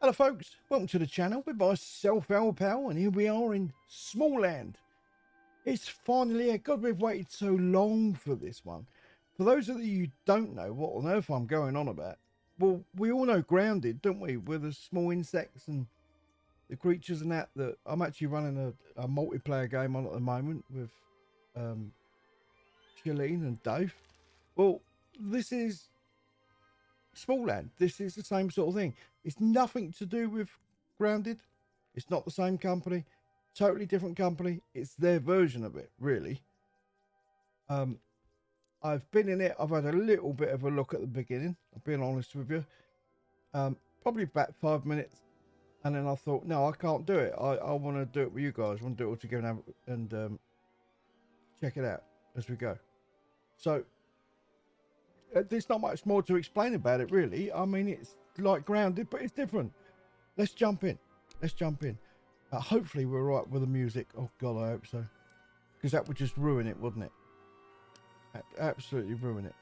Hello folks, welcome to the channel with myself Al Pal, and here we are in Smallland. It's finally here. God, we've waited so long for this one. For those of you who don't know what on earth I'm going on about, well, we all know Grounded, don't we? With the small insects and the creatures and that I'm actually running a multiplayer game on at the moment with Shalene and Dave. Well, this is Smallland. This is the same sort of thing. It's nothing to do with Grounded. It's not the same company. Totally different company. It's their version of it, really. I've been in it. I've had a little bit of a look at the beginning. I've been honest with you. Probably about 5 minutes. And then I thought, no, I can't do it. I want to do it with you guys. I want to do it all together and check it out as we go. So, there's not much more to explain about it, really. I mean, it's like Grounded, but it's different. Let's jump in. Let's jump in. Hopefully we're right with the music. Oh God, I hope so, because that would just ruin it, wouldn't it? Absolutely ruin it.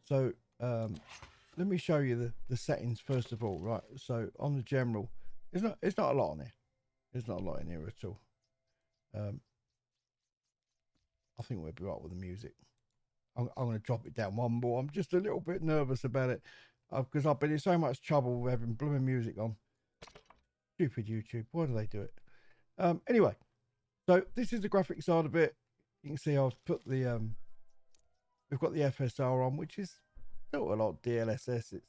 So let me show you the settings first of all. Right, so on the general, it's not a lot on here. There's not a lot in here at all. I think we'll be right with the music. I'm going to drop it down one more. I'm just a little bit nervous about it because I've been in so much trouble with having blooming music on. Stupid YouTube. Why do they do it? Anyway, so this is the graphic side of it. You can see I've put the we've got the FSR on, which is not a lot of DLSS.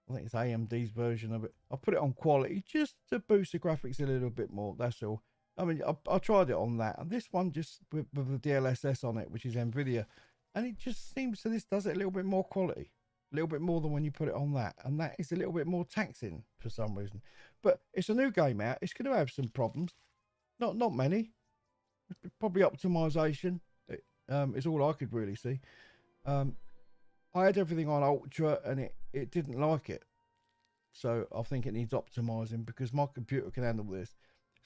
I think it's AMD's version of it. I put it on quality just to boost the graphics a little bit more. That's all. I mean, I tried it on that, and this one just with the DLSS on it, which is NVIDIA, and it just seems to this does it a little bit more quality, a little bit more than when you put it on that, and that is a little bit more taxing for some reason. But it's a new game out. It's going to have some problems. Not many. Probably optimization. Is all I could really see. I had everything on ultra, and it didn't like it. So I think it needs optimizing because my computer can handle this.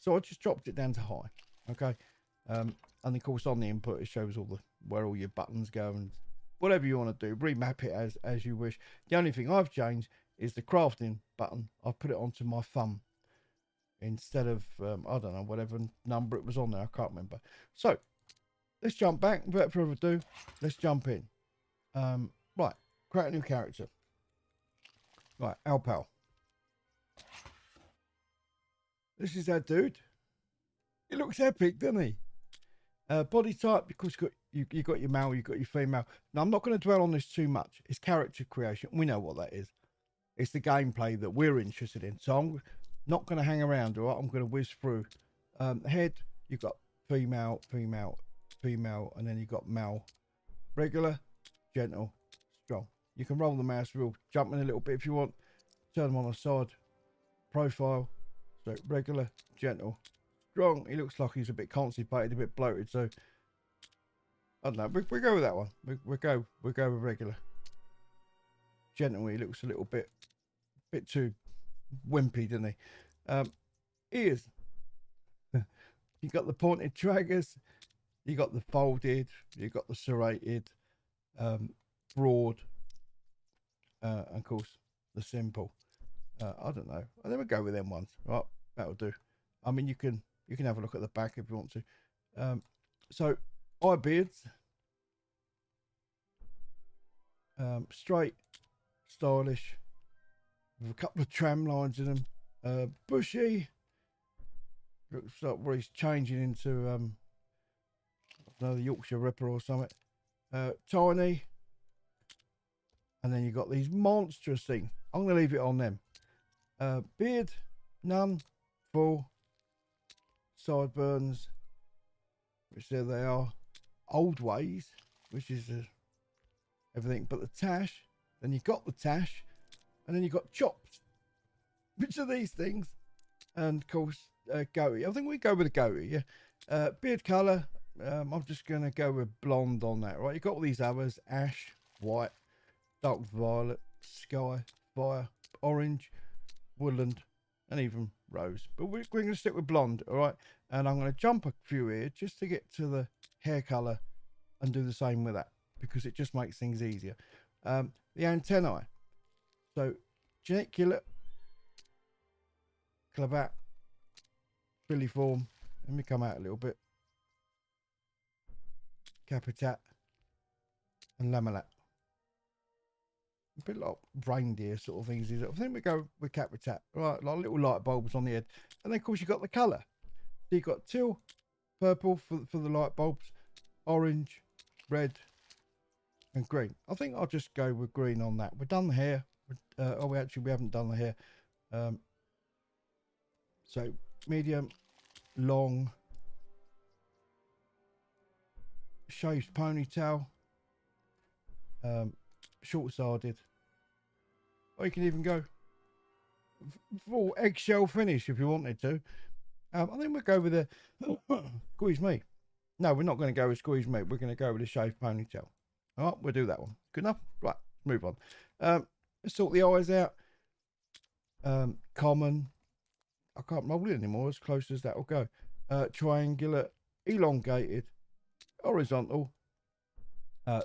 So I just dropped it down to high, okay? And of course on the input it shows all where all your buttons go and whatever you want to do. Remap it as you wish. The only thing I've changed is the crafting button. I've put it onto my thumb instead of I don't know, whatever number it was on there. I can't remember. So let's jump back. Without further ado, let's jump in. Right, create a new character. Right, Al Pal. This is our dude. He looks epic, doesn't he? Body type, because you got your male, you got your female. Now, I'm not going to dwell on this too much. It's character creation. We know what that is. It's the gameplay that we're interested in. So I'm not going to hang around, all right? I'm going to whiz through. Head, you've got female, female, female, and then you've got male. Regular, gentle, strong. You can roll the mouse wheel, jump in a little bit if you want. Turn them on the side. Profile. So regular, gentle, strong. He looks like he's a bit constipated, a bit bloated. So I don't know. We go with that one. We go with regular. Gentle. He looks a little bit too wimpy, doesn't he? Ears. You got the pointed triggers. You got the folded. You got the serrated, broad, and of course the simple. I don't know. I never go with them ones. Right, that'll do. I mean, you can have a look at the back if you want to. So eye beards, straight, stylish, with a couple of tram lines in them. Bushy. Looks like where he's changing into another Yorkshire Ripper or something. Tiny, and then you got these monstrous things. I'm gonna leave it on them. Beard, none, full, sideburns, which there they are, old ways, which is everything but the tash. Then you got the tash, and then you got chopped, which are these things, and of course goatee. I think we go with a goatee. Yeah. Beard color, I'm just gonna go with blonde on that. Right, you got all these others: ash, white, dark violet, sky, fire, orange, woodland, and even rose. But we're going to stick with blonde, all right? And I'm going to jump a few here just to get to the hair color and do the same with that because it just makes things easier. The antennae. So Geniculate, clavat, filiform. Let me come out a little bit. Capitat and lamellat. A bit like reindeer sort of things. I think we go with capitat, right? Like little light bulbs on the head, and then of course you got the colour. So you got teal, purple for the light bulbs, orange, red, and green. I think I'll just go with green on that. We've done the hair. We haven't done the hair. So medium, long, shaved ponytail, short-sided. Or you can even go full eggshell finish if you wanted to. I think we'll go with a squeeze me. No, we're not going to go with squeeze me. We're going to go with a shaved ponytail. All right, we'll do that one. Good enough? Right, move on. Let's sort the eyes out. Common. I can't roll it anymore, as close as that will go. Triangular, elongated, horizontal,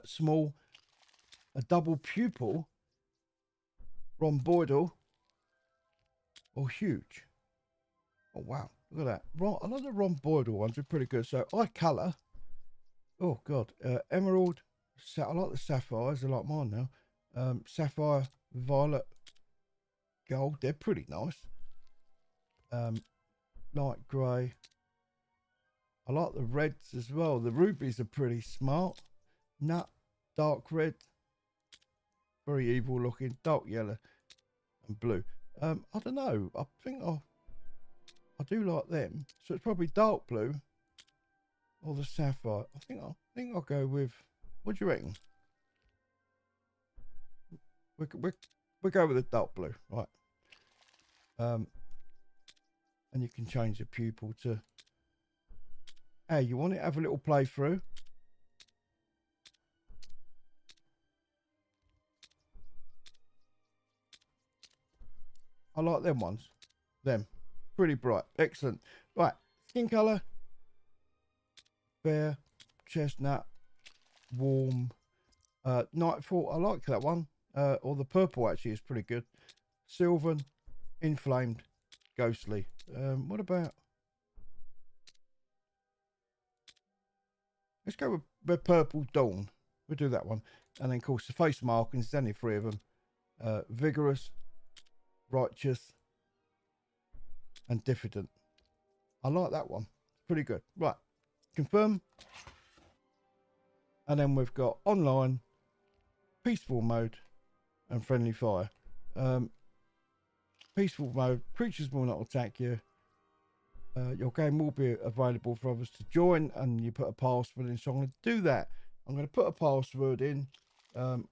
small, a double pupil, rhomboidal, or huge. Oh, wow. Look at that. A lot of the rhomboidal ones are pretty good. So, eye colour. Oh, God. Emerald. I like the sapphires. They're like mine now. Sapphire, violet, gold. They're pretty nice. Light grey. I like the reds as well. The rubies are pretty smart. Nut, dark red. Very evil looking. Dark yellow and blue. I don't know. I think I do like them. So it's probably dark blue or the sapphire. I think I'll go with. What do you reckon? We go with the dark blue, right? And you can change the pupil to. Hey, you want it? Have a little play through. I like them ones. Them. Pretty bright. Excellent. Right. Skin colour. Fair. Chestnut. Warm. Nightfall. I like that one. Or the purple actually is pretty good. Sylvan. Inflamed. Ghostly. What about... Let's go with the Purple Dawn. We'll do that one. And then, of course, the face markings. There's only 3 of them. Vigorous. Righteous. And diffident. I like that one. Pretty good. Right. Confirm. And then we've got online, peaceful mode, and friendly fire. Peaceful mode. Creatures will not attack you. Your game will be available for others to join, and you put a password in. So I'm going to do that. I'm going to put a password in.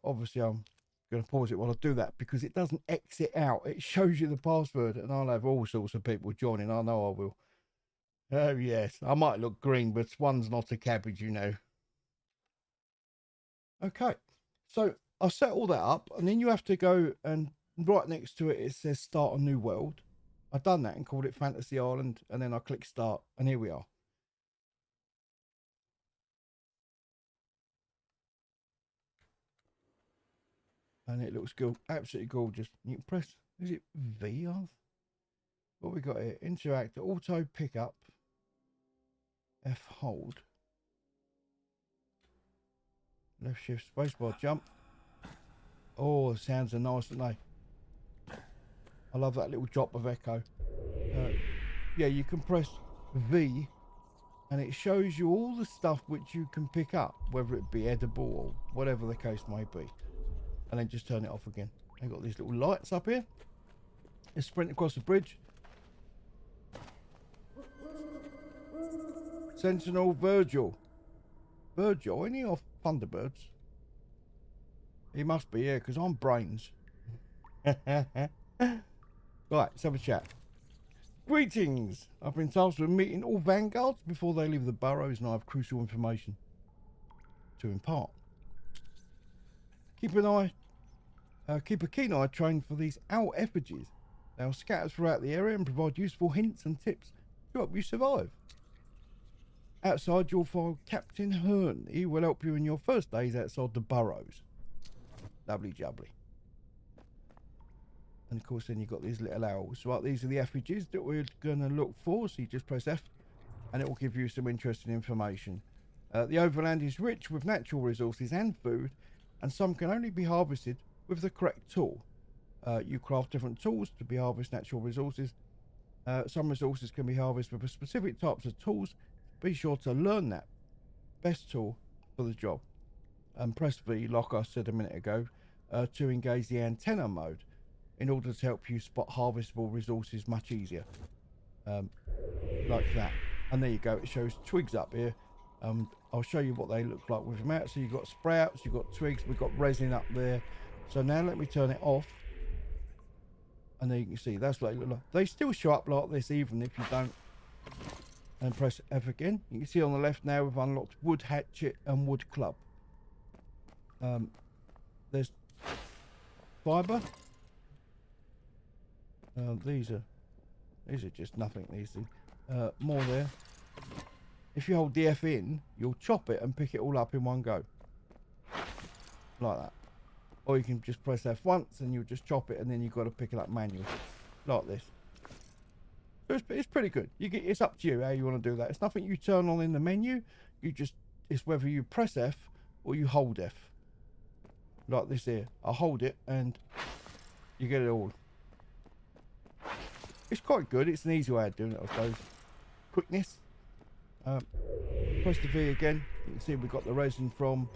Obviously, I'm going to pause it while I do that because it doesn't exit out. It shows you the password, and I'll have all sorts of people joining. I know I will. Oh, yes. I might look green, but one's not a cabbage, you know. Okay. So I'll set all that up, and then you have to go and right next to it, it says start a new world. I've done that and called it Fantasy Island, and then I click start, and here we are. And it looks good, absolutely gorgeous. You can press, is it V? What we got here? Interact, auto pickup, F hold, left shift spacebar jump. Oh, the sounds are nice, aren't they? I love that little drop of echo. Yeah, you can press V and it shows you all the stuff which you can pick up, whether it be edible or whatever the case may be. And then just turn it off again. I've got these little lights up here. Let's sprint across the bridge. Sentinel Virgil. Virgil, any of Thunderbirds? He must be here because I'm brains. Right, let's have a chat. Greetings. I've been tasked with meeting all vanguards before they leave the burrows, and I have crucial information to impart. Keep a keen eye trained for these owl effigies. They are scattered throughout the area and provide useful hints and tips to help you survive. Outside, you'll find Captain Hearn. He will help you in your first days outside the burrows. Lovely jubbly. And of course then you've got these little arrows. Right, these are the effigies that we're going to look for. So you just press F and it will give you some interesting information. The overland is rich with natural resources and food, and some can only be harvested with the correct tool. You craft different tools to be harvest natural resources. Some resources can be harvested with specific types of tools. Be sure to learn that best tool for the job. And press V, like I said a minute ago, to engage the antenna mode in order to help you spot harvestable resources much easier. Like that. And there you go, it shows twigs up here. I'll show you what they look like with them out. So you've got sprouts, you've got twigs, we've got resin up there. So now let me turn it off. And there you can see, that's what they look like. They still show up like this even if you don't. And press F again. You can see on the left now we've unlocked wood hatchet and wood club. There's fibre. These are just nothing, these things. More there. If you hold the F in, you'll chop it and pick it all up in one go. Like that. Or you can just press F once and you'll just chop it and then you've got to pick it up manually. Like this. So it's pretty good. It's up to you how you want to do that. It's nothing you turn on in the menu. It's whether you press F or you hold F. Like this here. I hold it and you get it all. It's quite good. It's an easy way of doing it, I suppose. Quickness. Press the V again. You can see we've got the resin from.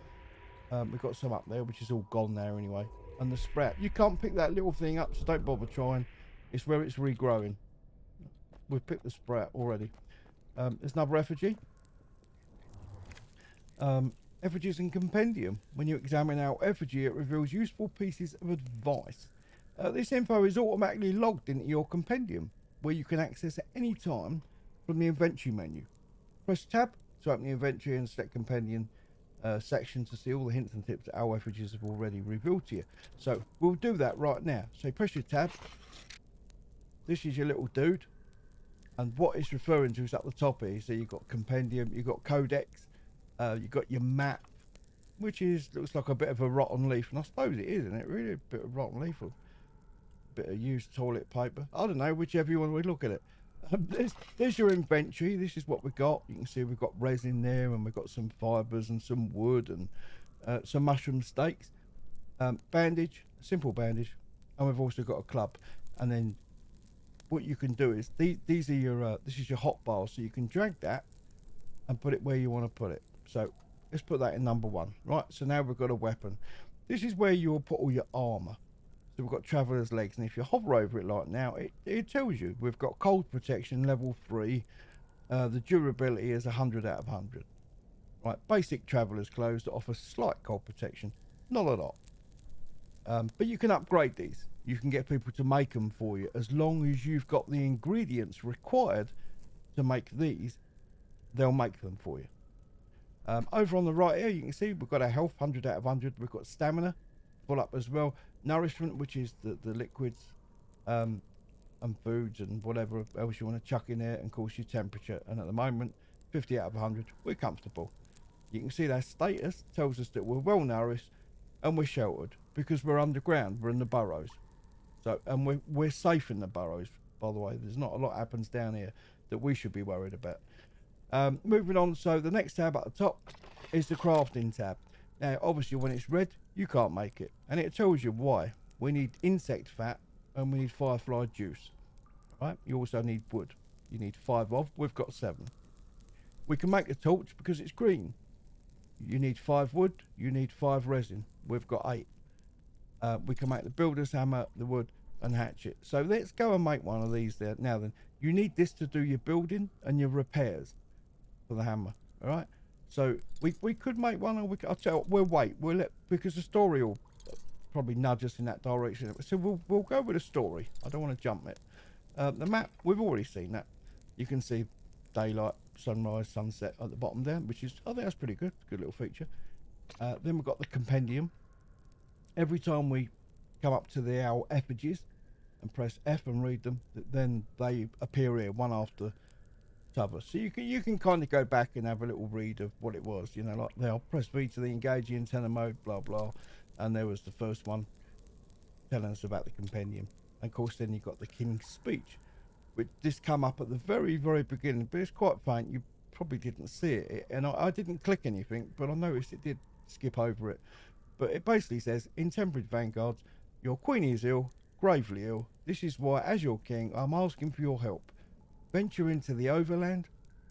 We've got some up there, which is all gone there anyway. And the sprout. You can't pick that little thing up, so don't bother trying. It's where it's regrowing. We've picked the sprout already. There's another effigy. Effigies and compendium. When you examine our effigy, it reveals useful pieces of advice. This info is automatically logged into your compendium, where you can access at any time from the inventory menu. Press tab to open the inventory and select compendium section to see all the hints and tips that our effigies have already revealed to you. So we'll do that right now. So press your tab. This is your little dude. And what it's referring to is up the top here. So you've got compendium, you've got codex, you've got your map, which looks like a bit of a rotten leaf. And I suppose it is, isn't it? Really a bit of rotten leaf. Or bit of used toilet paper. I don't know, whichever you want to look at it. There's your inventory. This is what we've got. You can see we've got resin there, and we've got some fibres and some wood and some mushroom steaks. Bandage, simple bandage, and we've also got a club. And then what you can do is these are your this is your hot bar, so you can drag that and put it where you want to put it. So let's put that in number 1. Right, so now we've got a weapon. This is where you'll put all your armor. So we've got traveller's legs, and if you hover over it like now, it tells you we've got cold protection level 3. The durability is 100 out of 100. Right, basic traveller's clothes that offer slight cold protection, not a lot. But you can upgrade these. You can get people to make them for you as long as you've got the ingredients required to make these. They'll make them for you. Over on the right here, you can see we've got our health 100 out of 100. We've got stamina full up as well. Nourishment, which is the liquids and foods and whatever else you want to chuck in there, and of course your temperature. And at the moment 50 out of 100, we're comfortable. You can see that status tells us that we're well nourished and we're sheltered because we're underground. We're in the burrows. So, and we're safe in the burrows, by the way. There's not a lot happens down here that we should be worried about. Moving on, so the next tab at the top is the crafting tab. Now obviously when it's red, you can't make it, and it tells you why. We need insect fat and we need firefly juice. Right, you also need wood. You need 5 of. We've got 7. We can make a torch because it's green. You need 5 wood, you need 5 resin. We've got 8. We can make the builder's hammer, the wood and hatchet. So let's go and make one of these there. Now then, you need this to do your building and your repairs for the hammer. All right, so we could make one, or I'll tell you, we'll wait. We'll let, because the story will probably nudge us in that direction. So we'll go with the story. I don't want to jump it. The map, we've already seen that. You can see daylight, sunrise, sunset at the bottom there, which is, I think that's pretty good. Good little feature. Then we've got the compendium. Every time we come up to our effigies and press F and read them, then they appear here one after the other. So you can kind of go back and have a little read of what it was. You know, like I'll press V to the engage the antenna mode, blah blah, and there was the first one. telling us about the compendium. And of course, then you got the King's Speech, which this come up at the very, very beginning, but it's quite faint. You probably didn't see it, and I didn't click anything, but I noticed it did skip over it. But it basically says, in Temperate Vanguards, your queen is ill, gravely ill. This is why, as your king, I'm asking for your help. Venture into the overland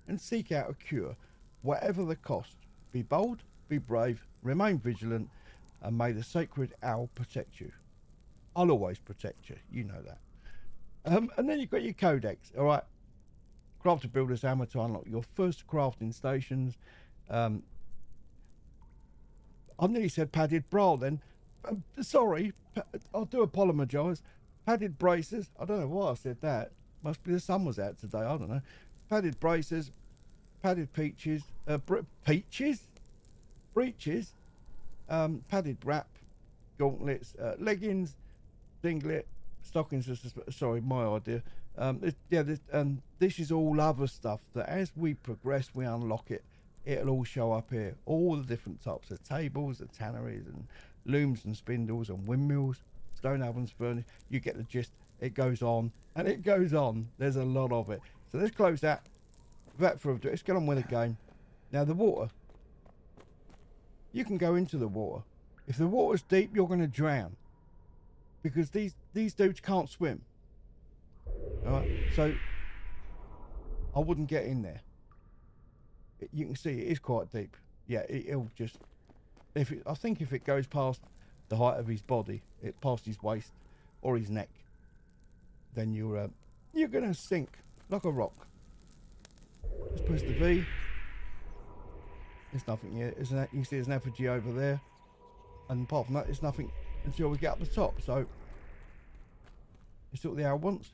and seek out a cure, whatever the cost. Be bold, be brave, remain vigilant, and may the sacred owl protect you. I'll always protect you, you know that. And then you've got your codex, all right. Craft a builder's hammer to unlock your first crafting stations. I've nearly said padded bra then. Sorry, I do apologise. Padded braces. I don't know why I said that. Must be the sun was out today. I don't know. Padded braces, padded peaches, breeches, padded wrap, gauntlets, leggings, singlet, stockings. Sorry, my idea. This is all other stuff that as we progress, we unlock it. It'll all show up here. All the different types of tables, the tanneries, and looms and spindles and windmills, stone ovens, furnace. You get the gist. It goes on and it goes on. There's a lot of it. So let's close that. Without further ado, let's get on with the game. Now the water. You can go into the water. If the water's deep, you're going to drown, because these dudes can't swim. All right, so I wouldn't get in there. You can see it is quite deep. Yeah, it'll just. I think if it goes past the height of his body, past his waist or his neck, then you're gonna sink like a rock. Let's press the V. There's nothing here. You can see there's an effigy over there, and apart from that, there's nothing until we get up the top. So it's what the owl wants.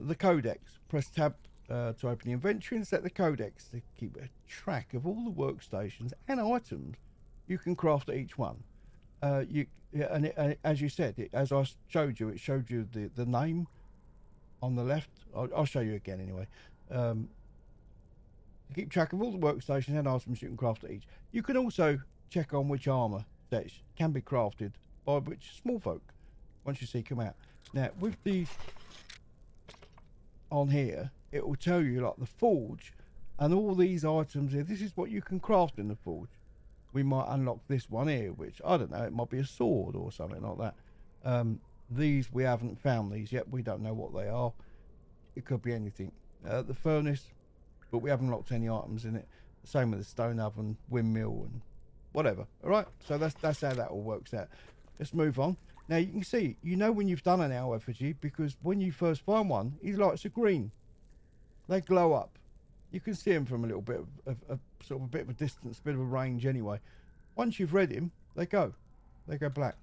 The codex. Press tab to open the inventory and set the codex to keep a track of all the workstations and items you can craft at each one. As you said, as I showed you, it showed you the name on the left. I'll show you again anyway. Keep track of all the workstations and items you can craft at each. You can also check on which armor sets can be crafted by which small folk once you seek them out. Now with these on here, it will tell you like the forge and all these items here. This is what you can craft in the forge. We might unlock this one here, which I don't know, it might be a sword or something like that. These we haven't found these yet. We don't know what they are. It could be anything. The furnace, but we haven't locked any items in it. Same with the stone oven, windmill, and whatever. All right, so that's how that all works out. Let's move on. Now you can see, you know when you've done an owl effigy, because when you first find one, his lights are green. They glow up. You can see him from a little bit of sort of a bit of a distance, a bit of a range anyway. Once you've read him, they go black.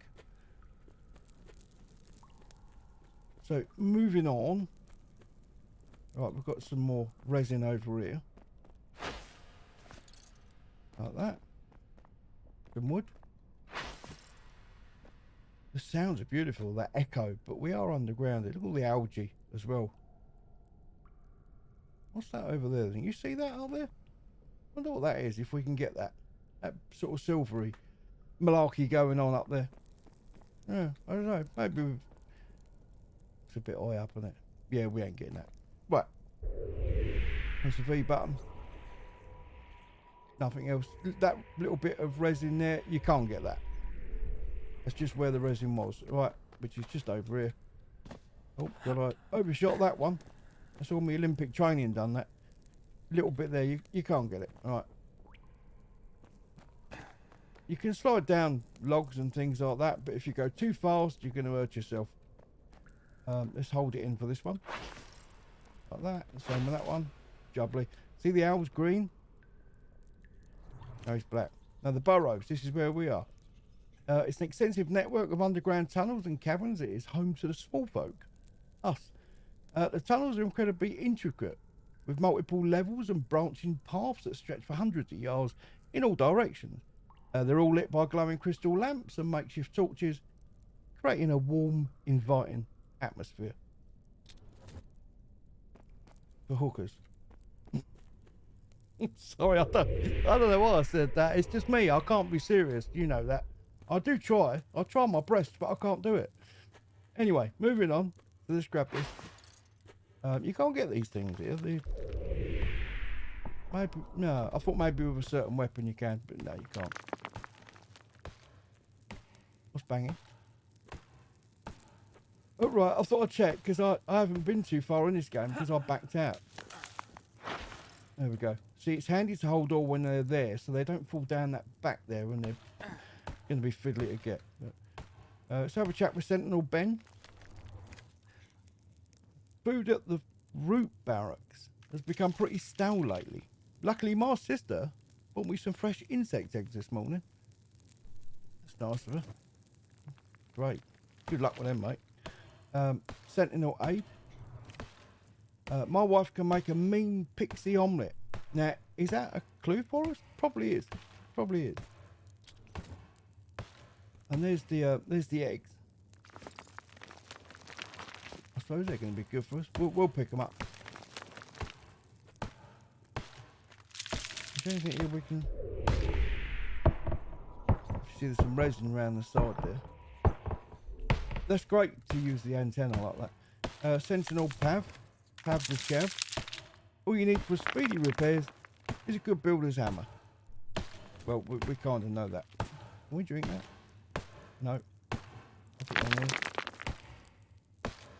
So moving on. Right, we've got some more resin over here. Like that. Some wood. The sounds are beautiful, that echo, but we are underground. Look at all the algae as well. What's that over there? Can you see that out there? I wonder what that is, if we can get that. That sort of silvery malarkey going on up there. Yeah, I don't know. Maybe it's a bit high up, isn't it? Yeah, we ain't getting that. Right. Press the V button. Nothing else. That little bit of resin there, you can't get that. That's just where the resin was. Right, which is just over here. Oh, God, I overshot that one. That's all my Olympic training done, that. Little bit there, you can't get it. All right. You can slide down logs and things like that, but if you go too fast, you're going to hurt yourself. Let's hold it in for this one. Like that. Same with that one. Jubbly. See the owl's green? No, it's black. Now the burrows, this is where we are. It's an extensive network of underground tunnels and caverns. It is home to the small folk. Us. The tunnels are incredibly intricate, with multiple levels and branching paths that stretch for hundreds of yards in all directions. They're all lit by glowing crystal lamps and makeshift torches, creating a warm, inviting atmosphere for hookers. Sorry, I don't know why I said that. It's just me. I can't be serious. You know that. I do try. I try my best, but I can't do it. Anyway, moving on. So let's grab this. You can't get these things here. Maybe no. I thought maybe with a certain weapon you can, but no, you can't. What's banging? Oh, right, I thought I'd check because I haven't been too far in this game because I backed out. There we go. See, it's handy to hold all when they're there so they don't fall down that back there when they're going to be fiddly to get. But, let's have a chat with Sentinel Ben. Food at the Root Barracks has become pretty stale lately. Luckily, my sister bought me some fresh insect eggs this morning. That's nice of her. Great. Good luck with them, mate. Sentinel Abe. My wife can make a mean pixie omelette. Now, is that a clue for us? Probably is. Probably is. And there's the eggs. I suppose they're going to be good for us. We'll pick them up. Is there anything here we can... See, there's some resin around the side there. That's great to use the antenna like that. Sentinel Pav the Scav. All you need for speedy repairs is a good builder's hammer. Well, we kind of know that. Can we drink that? No. I'll put one there.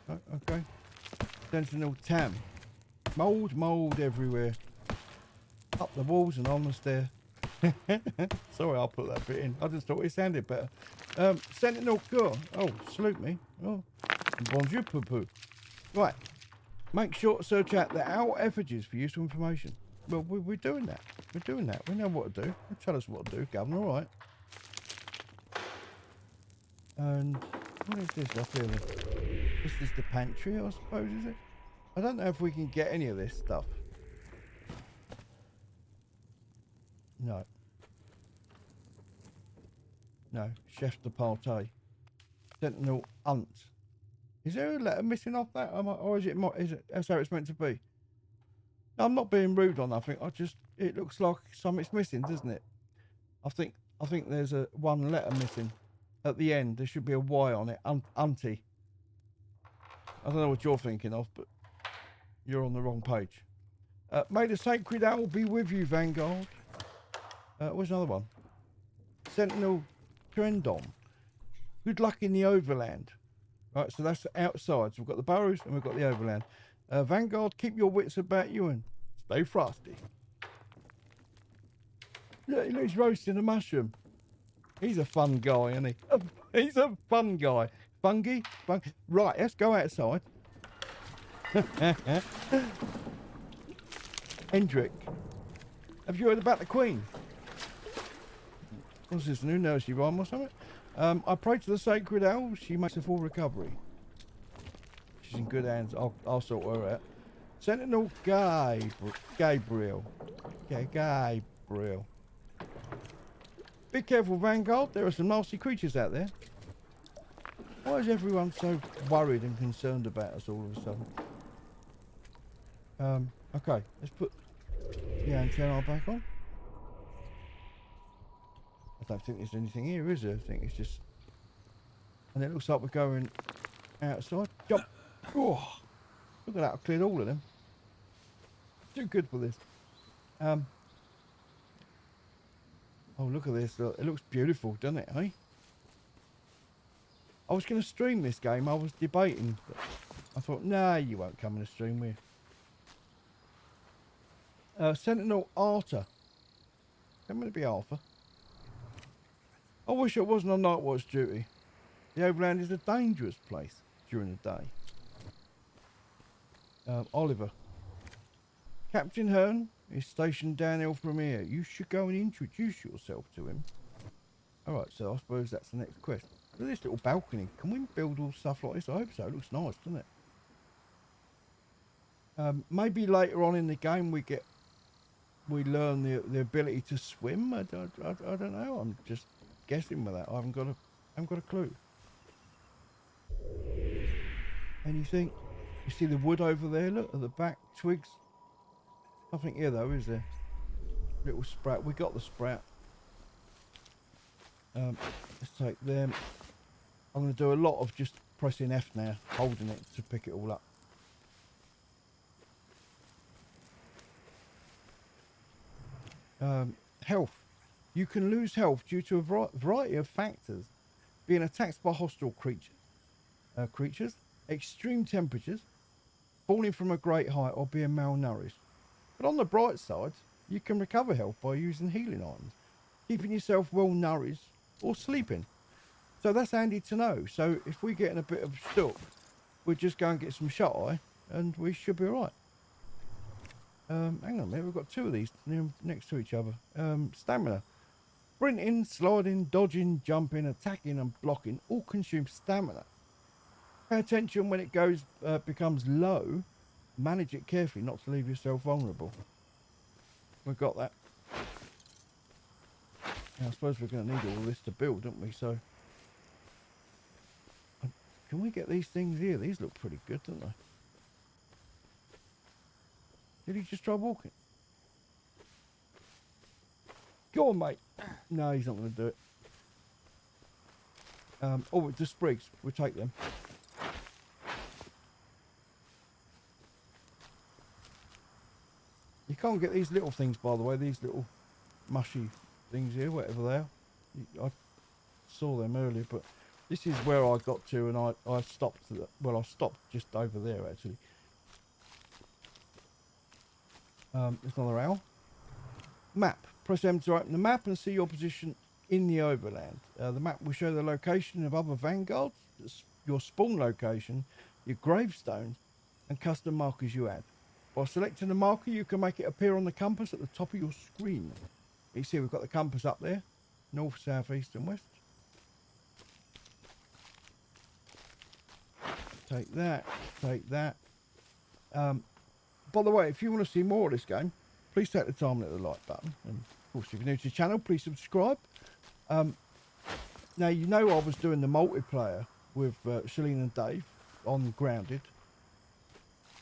Oh, okay. Sentinel Tam. Mould everywhere. Up the walls and on the stair. Sorry, I'll put that bit in. I just thought it sounded better. Sentinel Gur. Oh, salute me. Oh, bonjour, poo poo. Right. Make sure to search out the owl effigies for useful information. Well, we're doing that. We're doing that. We know what to do. Tell us what to do, Governor. All right. And what is this up here? This is the pantry, I suppose, is it? I don't know if we can get any of this stuff. No. No. Chef de Partie. Sentinel Unt. Is there a letter missing off that? Or is it that's how it's meant to be? No, I'm not being rude or nothing. It looks like something's missing, doesn't it? I think there's one letter missing. At the end, there should be a Y on it. Unty. I don't know what you're thinking of, but you're on the wrong page. May the sacred owl be with you, Vanguard. Where's another one? Sentinel Trendon. Good luck in the overland. Right, so that's outside. So we've got the burrows and we've got the overland. Vanguard, keep your wits about you and stay frosty. Yeah, he's roasting a mushroom. He's a fun guy, isn't he? He's a fun guy. Fungi? Right, let's go outside. Hendrik, have you heard about the Queen? What's this, new nursery rhyme or something? I pray to the sacred owl, she makes a full recovery. She's in good hands, I'll sort her out. Sentinel Gabriel. Yeah, Gabriel. Be careful, Vanguard, there are some nasty creatures out there. Why is everyone so worried and concerned about us all of a sudden? Okay, let's put the antenna back on. I don't think there's anything here, is there? I think it's just... And it looks like we're going outside. Jump! Oh, look at that, I've cleared all of them. Too good for this. Oh, look at this. It looks beautiful, doesn't it, eh? I was going to stream this game. I was debating. But I thought, nah, you won't come in a stream with you. Sentinel Arthur. I'm going to be Arthur. I wish I wasn't on night watch duty. The overland is a dangerous place during the day. Oliver. Captain Hearn is stationed downhill from here. You should go and introduce yourself to him. Alright, so I suppose that's the next quest. Look at this little balcony. Can we build all stuff like this? I hope so. It looks nice, doesn't it? Maybe later on in the game we learn the ability to swim. I don't know. I'm just guessing with that. I haven't got a clue. Anything? You see the wood over there? Look at the back twigs. Nothing here though, is there? Little sprout. We got the sprout. Let's take them. I'm going to do a lot of just pressing F now, holding it to pick it all up. Health. You can lose health due to a variety of factors. Being attacked by hostile creatures, extreme temperatures, falling from a great height, or being malnourished. But on the bright side, you can recover health by using healing items, keeping yourself well nourished, or sleeping. So that's handy to know. So if we get in a bit of stuck, we'll just go and get some shut eye, and we should be alright. Hang on a minute, we've got two of these next to each other. Stamina. Sprinting, sliding, dodging, jumping, attacking and blocking all consume stamina. Pay attention when it becomes low. Manage it carefully not to leave yourself vulnerable. We've got that. Now, I suppose we're going to need all this to build, don't we? So, can we get these things here? These look pretty good, don't they? Did he just try walking? Go on, mate. No, he's not going to do it. Oh, the sprigs. We'll take them. You can't get these little things, by the way. These little mushy things here, whatever they are. I saw them earlier, but this is where I got to, and I stopped. Well, I stopped just over there, actually. There's another owl. Map. Press M to open the map and see your position in the overland. The map will show the location of other vanguards, your spawn location, your gravestones, and custom markers you add. By selecting the marker, you can make it appear on the compass at the top of your screen. You see we've got the compass up there. North, south, east and west. Take that. Take that. By the way, if you want to see more of this game, please take the time and hit the like button. And of course, if you're new to the channel, please subscribe. Now, you know I was doing the multiplayer with Shalene and Dave on Grounded.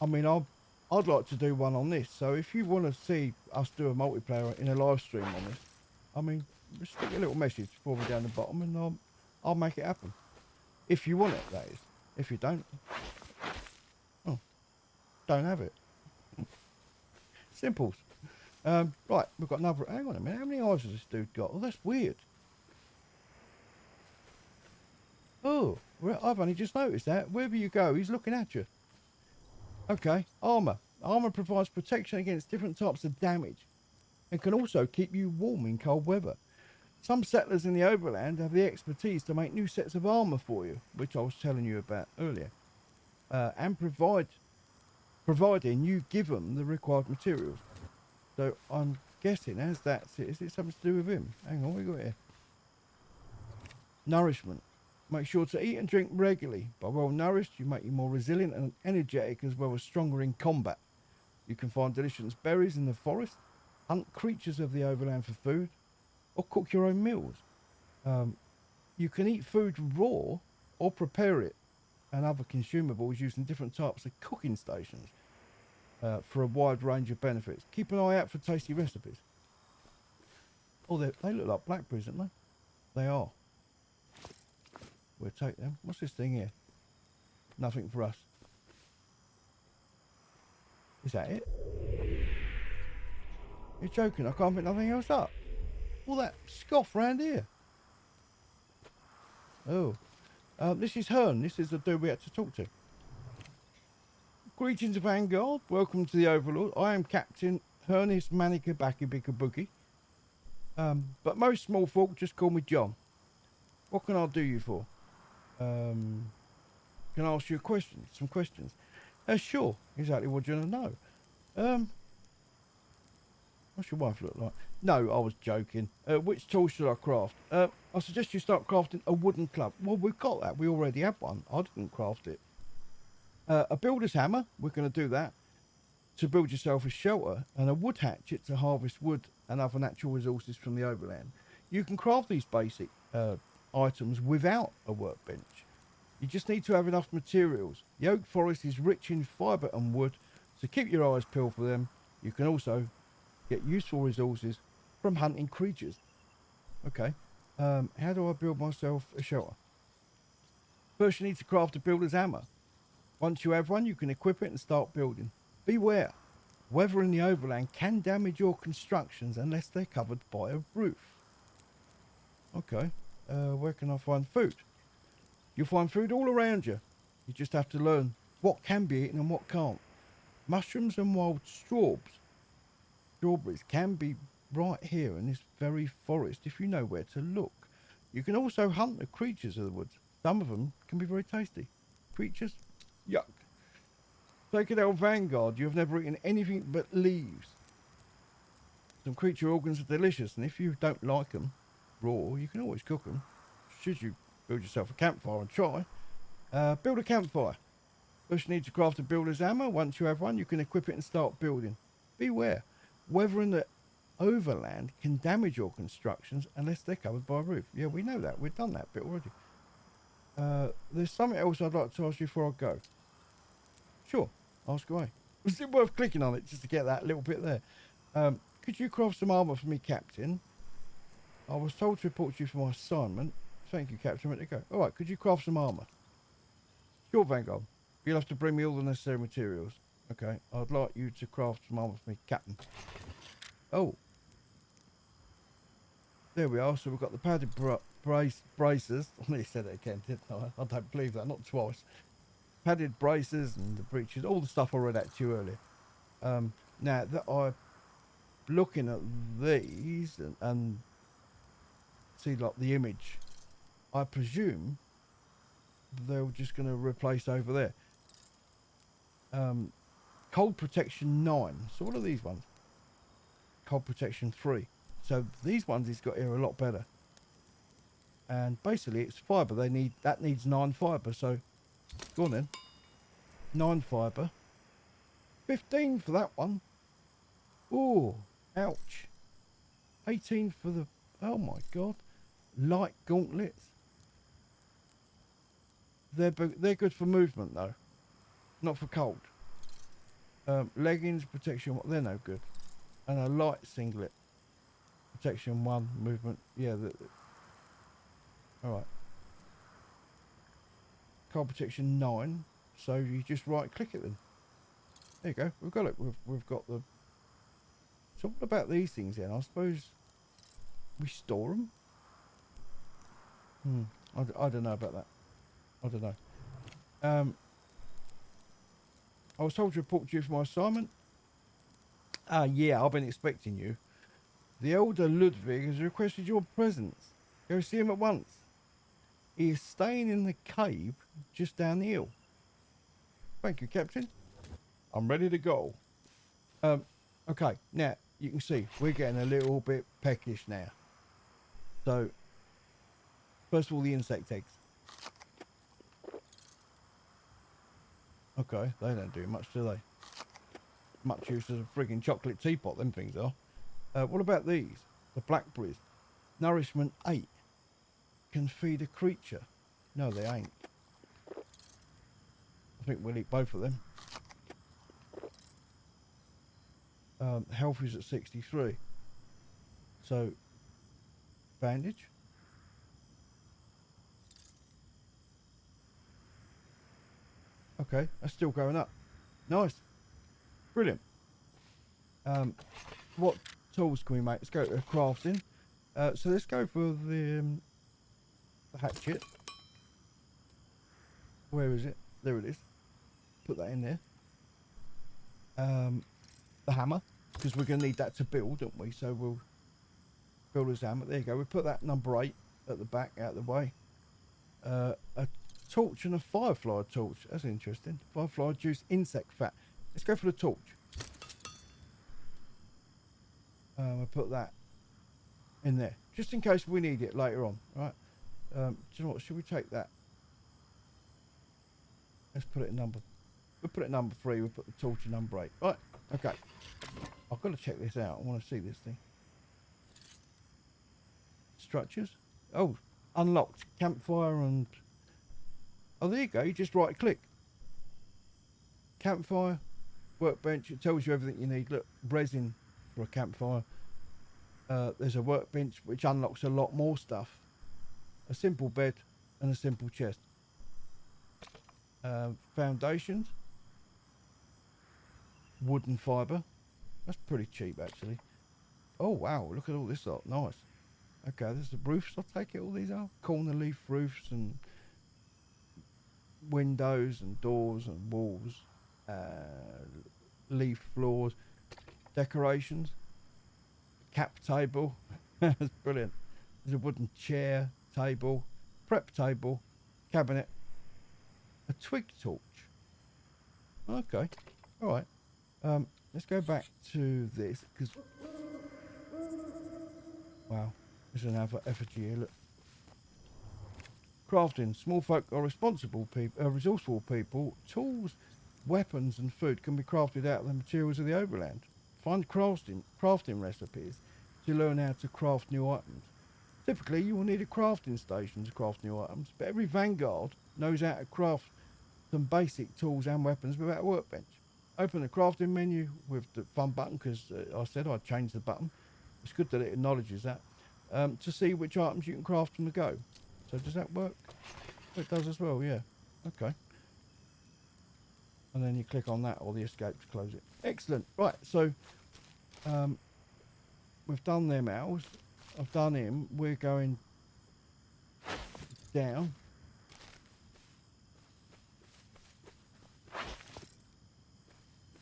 I mean, I'd like to do one on this. So if you want to see us do a multiplayer in a live stream on this, I mean, just stick a little message for me down the bottom and I'll make it happen. If you want it, that is. If you don't, oh, don't have it. Simples. Right, we've got another. Hang on a minute. How many eyes has this dude got? Oh, that's weird. Oh, well, I've only just noticed that. Wherever you go, he's looking at you. Okay, armor. Armor provides protection against different types of damage and can also keep you warm in cold weather. Some settlers in the overland have the expertise to make new sets of armor for you, which I was telling you about earlier, and providing you give them the required materials. So I'm guessing as that's it. Is it something to do with him? Hang on, what we got here? Nourishment. Make sure to eat and drink regularly. By well nourished, you make you more resilient and energetic, as well as stronger in combat. You can find delicious berries in the forest, hunt creatures of the overland for food, or cook your own meals. You can eat food raw or prepare it and other consumables using different types of cooking stations for a wide range of benefits. Keep an eye out for tasty recipes. Oh, they look like blackberries, don't they? They are. We'll take them. What's this thing here? Nothing for us. Is that it? You're joking, I can't pick nothing else up. All that scoff round here. Oh. This is Hearn. This is the dude we had to talk to. Greetings, Vanguard. Welcome to the Overlord. I am Captain Hernis Manica Baki Bookie. But most small folk just call me John. What can I do you for? Can I ask you a question? Some questions? Sure. Exactly what do you want to know? What's your wife look like? No, I was joking. Which tool should I craft? I suggest you start crafting a wooden club. Well, we've got that. We already have one. I didn't craft it. A builder's hammer. We're going to do that to build yourself a shelter, and a wood hatchet to harvest wood and other natural resources from the overland. You can craft these basic items without a workbench. You just need to have enough materials. The oak forest is rich in fibre and wood, so keep your eyes peeled for them. You can also get useful resources from hunting creatures. Okay. How do I build myself a shelter? First, you need to craft a builder's hammer. Once you have one, you can equip it and start building. Beware, weather in the overland can damage your constructions unless they're covered by a roof. Okay, where can I find food? You'll find food all around you. You just have to learn what can be eaten and what can't. Mushrooms and wild strawberries can be right here in this very forest if you know where to look. You can also hunt the creatures of the woods. Some of them can be very tasty. Creatures? Yuck. Take it out Vanguard. You have never eaten anything but leaves. Some creature organs are delicious, and if you don't like them raw, you can always cook them. Should you build yourself a campfire and try. Build a campfire. First you need to craft a builder's hammer. Once you have one, you can equip it and start building. Beware, weather in the overland can damage your constructions unless they're covered by a roof. Yeah, we know that. We've done that bit already. There's something else I'd like to ask you before I go. Sure, ask away. Was it worth clicking on it just to get that little bit there? Could you craft some armour for me, Captain? I was told to report to you for my assignment. Thank you, Captain. Where to go? All right, could you craft some armour? Sure, Vanguard. You'll have to bring me all the necessary materials. Okay, I'd like you to craft some armour for me, Captain. Oh. There we are. So we've got the padded braces. I nearly said it again, didn't I? I don't believe that, not twice. Padded braces and the breeches, all the stuff I read out to you earlier. Now that I'm looking at these and see like the image, I presume they're just going to replace over there. Cold protection 9. So what are these ones? Cold protection 3. So these ones he's got here are a lot better. And basically it's fibre. That needs 9 fibre. So go on then. 9 fibre. 15 for that one. Oh, ouch. 18 for the, oh my god. Light gauntlets. They're good for movement though. Not for cold. Leggings, protection, they're no good. And a light singlet. Protection 1, movement. Yeah. Alright. Cold protection 9. So you just right click it then. There you go. We've got it. We've got the... So what about these things then? I suppose we store them? I don't know about that. I don't know. I was told to report to you for my assignment. Yeah, I've been expecting you. The elder Ludwig has requested your presence. Go see him at once. He is staying in the cave just down the hill. Thank you, Captain. I'm ready to go. Okay, now you can see we're getting a little bit peckish now. So, first of all, the insect eggs. Okay, they don't do much, do they? Much use as a frigging chocolate teapot, them things are. What about these? The blackberries. Nourishment 8. Can feed a creature. No, they ain't. I think we'll eat both of them. Health is at 63. So, bandage. Okay, that's still going up. Nice. Brilliant. What tools can we make? Let's go to crafting. So let's go for the hatchet. Where is it? There it is. Put that in there. The hammer, because we're going to need that to build, don't we? So we'll build his hammer. There you go. We put that number 8 at the back, out of the way. A torch and a firefly torch. That's interesting. Firefly juice, insect fat. Let's go for the torch. We'll put that in there, just in case we need it later on. Right? Do you know what? Should we take that? Let's put it in number. We'll put it in number 3. We'll put the torch in number 8. Right. Okay. I've got to check this out. I want to see this thing. Structures. Oh, unlocked campfire and. Oh, there you go. You just right click. Campfire, workbench. It tells you everything you need. Look, resin for a campfire. There's a workbench which unlocks a lot more stuff. a simple bed, and a simple chest. Foundations, wood and fibre. That's pretty cheap actually. Oh wow, look at all this lot. Nice. Okay, this is the roofs. I take it all these are corner leaf roofs and windows and doors and walls, leaf floors, decorations, cap table. That's brilliant. There's a wooden chair, table, prep table, cabinet, a twig torch. Okay, all right. Let's go back to this because wow, there's another effigy here. Look. Crafting. Small folk are responsible people, resourceful people. Tools, weapons, and food can be crafted out of the materials of the overland. Find crafting recipes to learn how to craft new items. Typically, you will need a crafting station to craft new items, but every vanguard knows how to craft some basic tools and weapons without a workbench. Open the crafting menu with the fun button, because I said I'd change the button. It's good that it acknowledges that, to see which items you can craft from the go. So does that work? It does as well, yeah. Okay. And then you click on that or the escape to close it. Excellent. Right, so we've done them owls. I've done him. We're going down.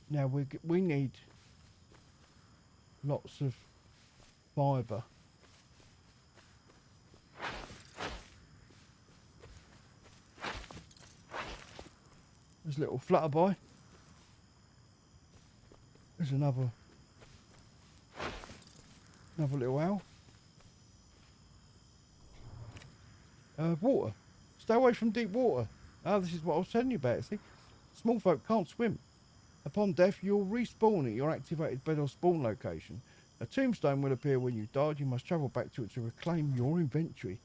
Now we need lots of fibre. There's a little flutterby. There's another little owl. Water. Stay away from deep water. Ah, this is what I was telling you about, see? Small folk can't swim. Upon death, you'll respawn at your activated bed or spawn location. A tombstone will appear when you died. You must travel back to it to reclaim your inventory.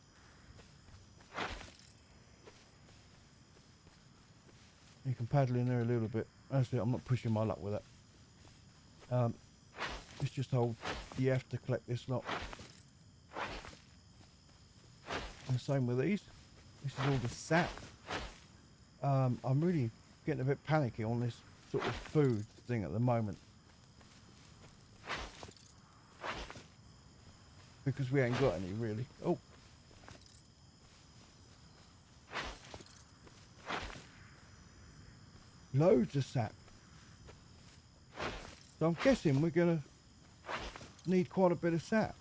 You can paddle in there a little bit. Honestly, I'm not pushing my luck with that. Let's just hold the F to collect this lot. And the same with these. This is all the sap. I'm really getting a bit panicky on this sort of food thing at the moment. Because we ain't got any really. Oh. Loads of sap. So I'm guessing we're going to need quite a bit of sap.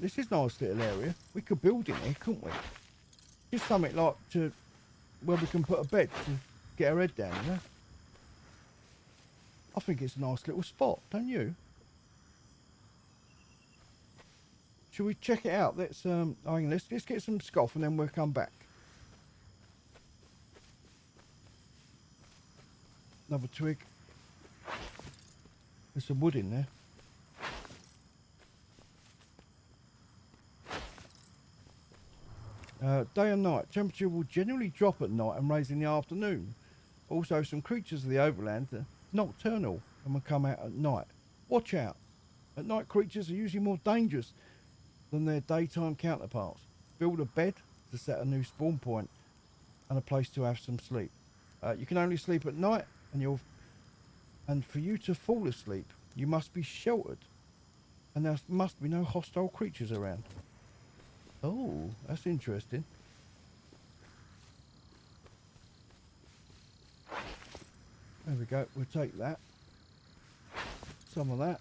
This is a nice little area. We could build in here, couldn't we? Just something like to where we can put a bed to get our head down, you know? I think it's a nice little spot, don't you? Should we check it out? Let's let's get some scoff and then we'll come back. Another twig. There's some wood in there. Day and night. Temperature will generally drop at night and rise in the afternoon. Also, some creatures of the overland are nocturnal and will come out at night. Watch out. At night, creatures are usually more dangerous than their daytime counterparts. Build a bed to set a new spawn point and a place to have some sleep. You can only sleep at night, and for you to fall asleep, you must be sheltered, and there must be no hostile creatures around. Oh, that's interesting. There we go. We'll take that. Some of that.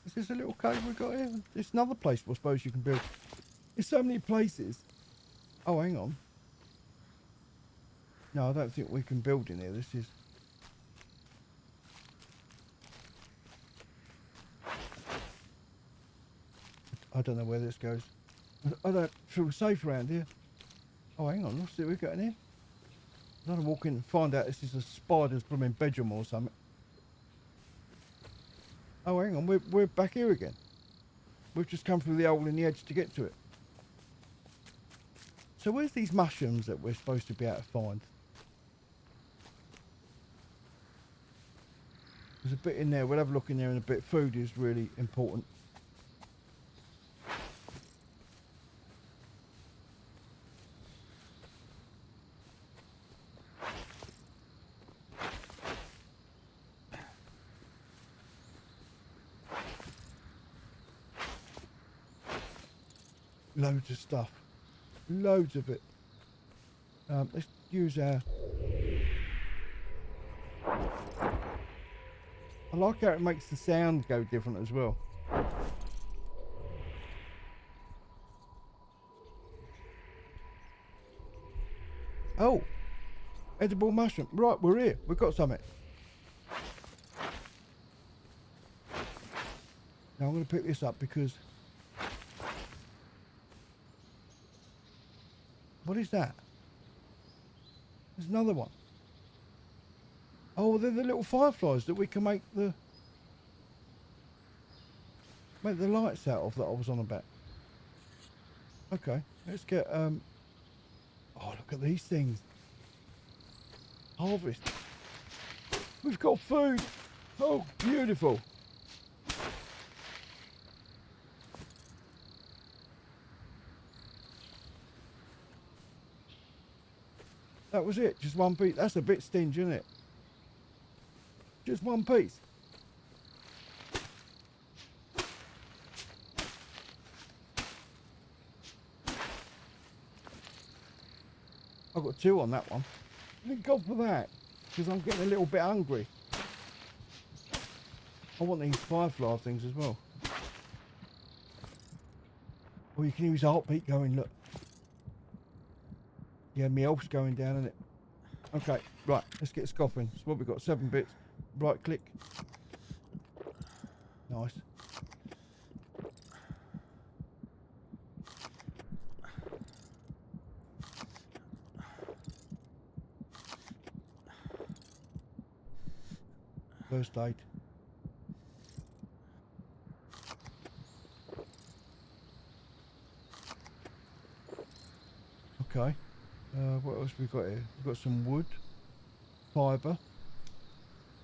Is this a little cave we've got here? It's another place I suppose you can build. There's so many places. Oh, hang on. No, I don't think we can build in here. This is... I don't know where this goes. I don't feel safe around here. Oh, hang on. Let's see what we've got in here. I'm going to walk in and find out this is a spider's blooming bedroom or something. Oh, hang on. We're back here again. We've just come through the hole in the edge to get to it. So where's these mushrooms that we're supposed to be able to find? There's a bit in there. We'll have a look in there in a bit. Food is really important. Loads of stuff. Loads of it. Let's use our... I like how it makes the sound go different as well. Oh, edible mushroom. Right, we're here. We've got something. Now I'm going to pick this up because... What is that? There's another one. Oh, they're the little fireflies that we can make the lights out of that I was on about. Okay, let's get oh, look at these things. Harvest. We've got food. Oh, beautiful. That was it, just one piece. That's a bit stingy, isn't it? Just one piece. I've got 2 on that one. Thank God for that, because I'm getting a little bit hungry. I want these firefly things as well. Or you can use a heartbeat going, look. Yeah, my health's going down, isn't it? Okay, right, let's get scoffing. So what we've got, 7 bits. Right click. Nice. First aid. Okay. What else we got here? We've got some wood, fibre,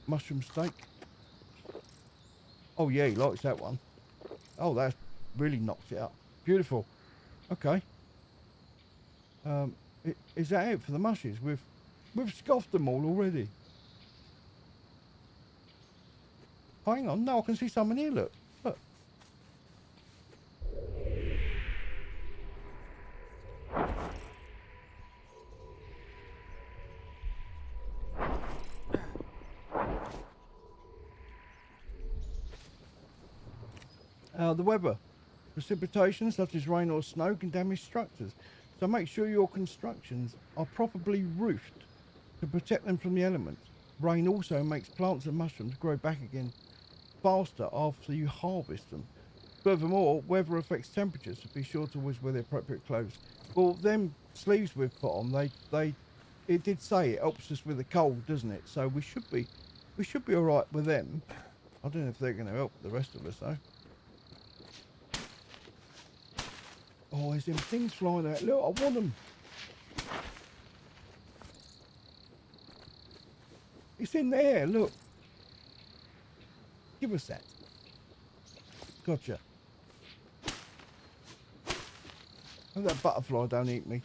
mushroom steak. Oh yeah, he likes that one. Oh, that really knocks it up. Beautiful. Okay. Is that it for the mushes? We've scoffed them all already. Hang on, no, I can see some in here. Look, look. The weather. Precipitation such as rain or snow can damage structures, so make sure your constructions are properly roofed to protect them from the elements. Rain also makes plants and mushrooms grow back again faster after you harvest them. Furthermore, weather affects temperatures, so be sure to always wear the appropriate clothes. Well, them sleeves we've put on, it did say it helps us with the cold, doesn't it? So we should be all right with them. I don't know if they're going to help the rest of us though. Oh, there's them things flying out. Look, I want them. It's in there, look. Give us that. Gotcha. Oh, that butterfly don't eat me.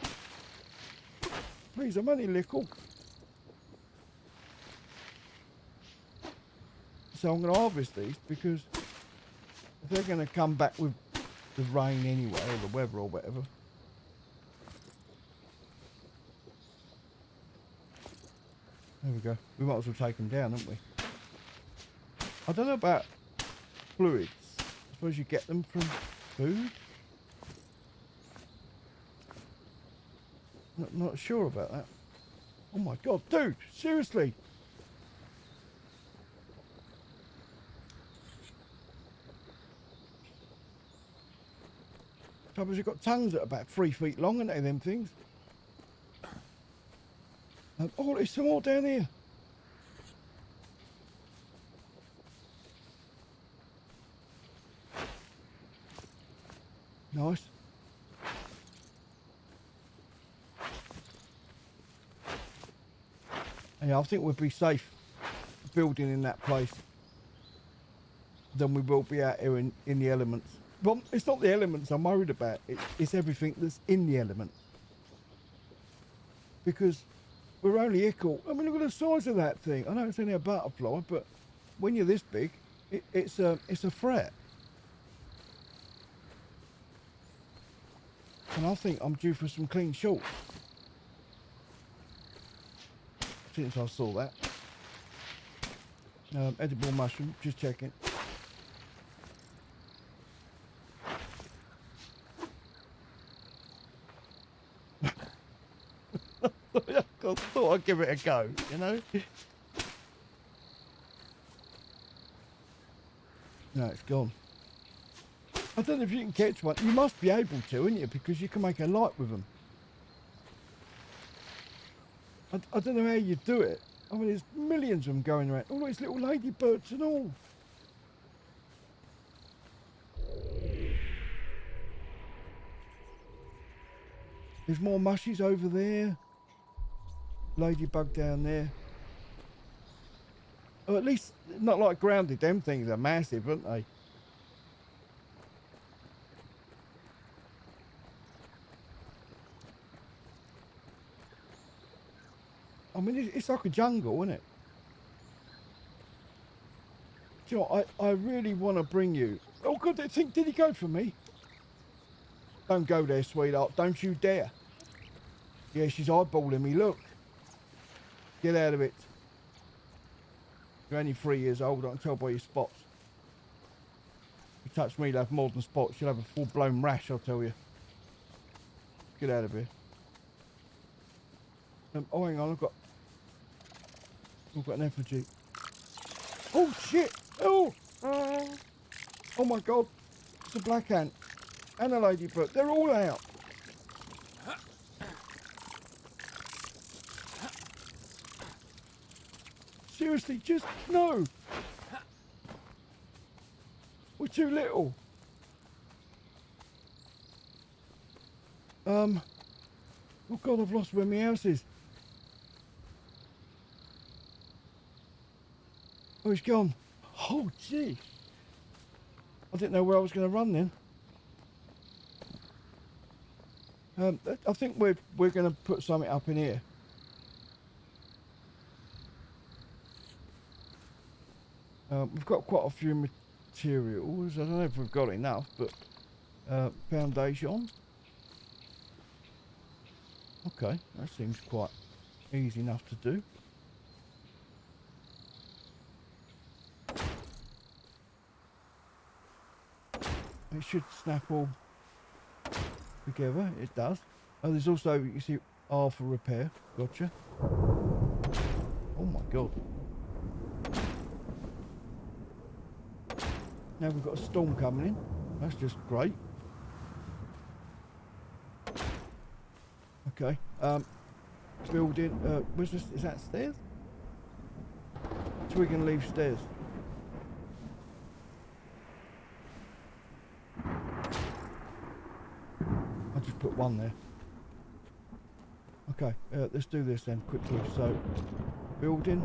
Please, I'm only little. So I'm going to harvest these because if they're going to come back with the rain anyway, or the weather or whatever. There we go. We might as well take them down, haven't we? I don't know about fluids. I suppose you get them from food? Not sure about that. Oh my God, dude, seriously. Trouble is you've got tongues that are about 3 feet long, aren't they, them things? Oh, there's some more down here. Nice. Yeah, I think we'd be safe building in that place than we will be out here in the elements. Well, it's not the elements I'm worried about. It's everything that's in the element. Because we're only equal. I mean, look at the size of that thing. I know it's only a butterfly, but when you're this big, it's a threat. And I think I'm due for some clean shorts. Since I saw that. Edible mushroom, just checking. I thought I'd give it a go, you know? No, it's gone. I don't know if you can catch one. You must be able to, isn't you? Because you can make a light with them. I don't know how you do it. I mean, there's millions of them going around. All these little ladybirds and all. There's more mushies over there. Ladybug down there. Or at least, not like grounded. Them things are massive, aren't they? I mean, it's like a jungle, isn't it? Do you know, I really want to bring you... Oh, God, did he go for me? Don't go there, sweetheart. Don't you dare. Yeah, she's eyeballing me. Look. Get out of it. You're only 3 years old. I can tell by your spots. If you touch me, you'll have more than spots. You'll have a full-blown rash, I'll tell you. Get out of here. Oh, hang on. I've got an effigy. Oh, shit. Oh. Oh, my God. It's a black ant. And a ladybird. They're all out. Seriously, just no. We're too little. Oh God, I've lost where my house is. Oh, he's gone. Oh, gee. I didn't know where I was going to run then. I think we're going to put something up in here. We've got quite a few materials. I don't know if we've got enough, but foundation. Okay, that seems quite easy enough to do. It should snap all together. It does. Oh, there's also, you see, R for repair. Gotcha. Oh my God. Now we've got a storm coming in. That's just great. Okay. Building. Where's this? Is that stairs? So we can leave stairs. I just put one there. Okay. Let's do this then quickly. So, building.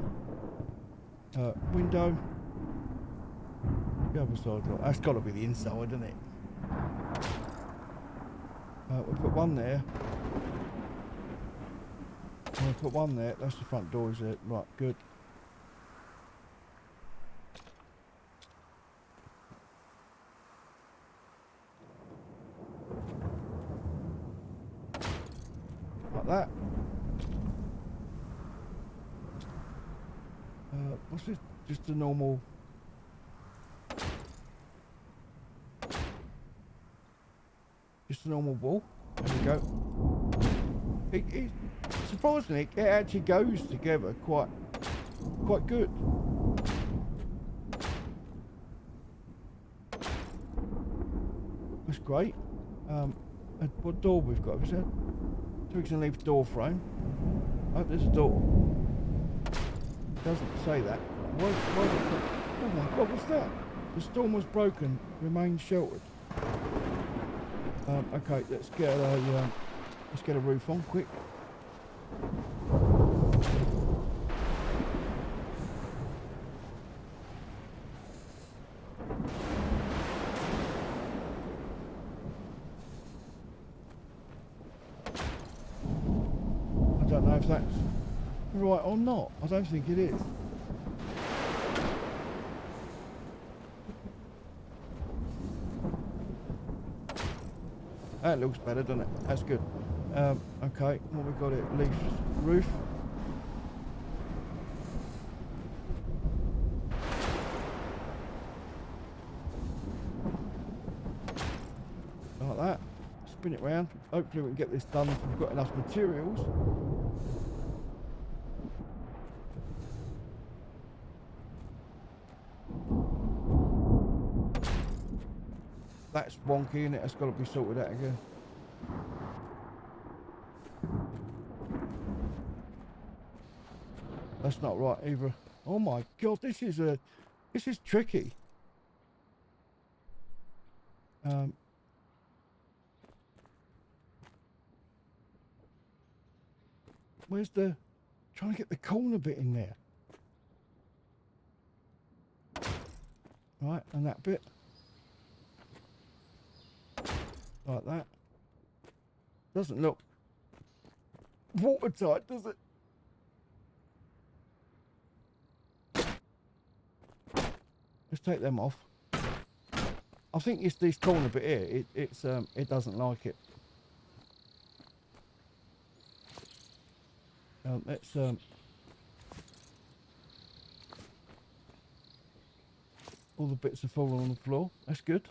Window. The other side. That's got to be the inside, isn't it? We'll put one there. We'll put one there. That's the front door, is it? Right, good. Like that. What's this? Just a normal... Just a normal wall. There we go. Surprisingly, it actually goes together quite good. That's great. And what door we've got? Is that? So we can leave the door frame. Oh, there's a door. It doesn't say that. Why oh my God, what's that? The storm was broken. Remain sheltered. Okay, let's get a roof on quick. I don't know if that's right or not. I don't think it is. That looks better, doesn't it? That's good. Okay, what we got here? Leaf roof. Like that. Spin it round. Hopefully we can get this done if we've got enough materials. That's wonky, and it? That's got to be sorted out again. That's not right either. Oh my god, this is tricky. Where's the trying to get the corner bit in there? Right, and that bit. Like that. Doesn't look watertight, does it? Let's take them off. I think it's this corner bit here. It doesn't like it. Let's all the bits are falling on the floor. That's good.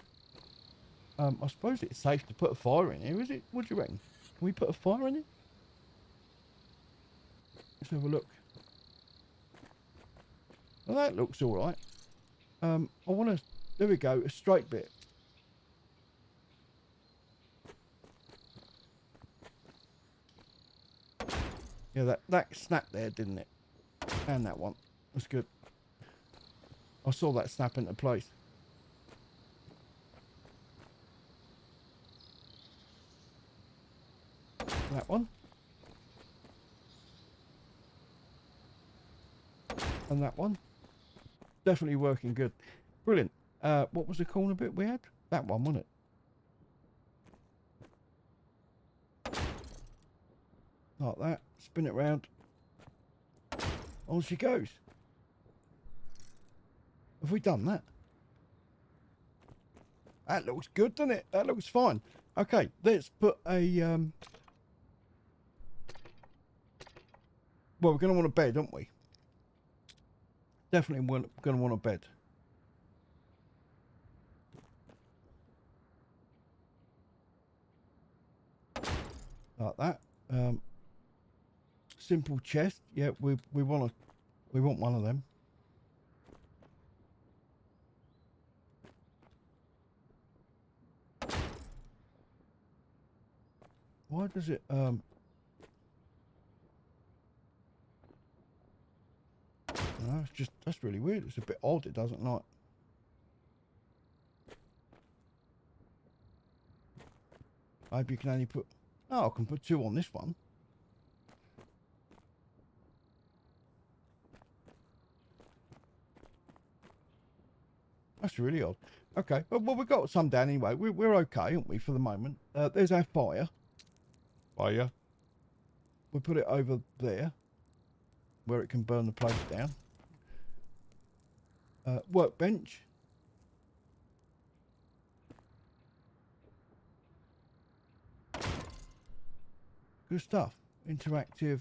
I suppose it's safe to put a fire in here, is it? What do you reckon? Can we put a fire in it? Let's have a look. Well, that looks all right. I want to... There we go, a straight bit. Yeah, that snapped there, didn't it? And that one. That's good. I saw that snap into place. That one. And that one. Definitely working good. Brilliant. What was the corner bit we had? That one, wasn't it? Like that. Spin it round. On she goes. Have we done that? That looks good, doesn't it? That looks fine. Okay, let's put a... Well, we're going to want a bed, aren't we? Definitely going to want a bed. Like that. Simple chest. Yeah, we want one of them. Why does it no, it's just, that's really weird. It's a bit odd. It doesn't like. Maybe you can only put... Oh, I can put 2 on this one. That's really odd. Okay, well, we've got some down anyway. We're okay, aren't we, for the moment? There's our fire. Fire. We'll put it over there, where it can burn the place down. Workbench. Good stuff. Interactive.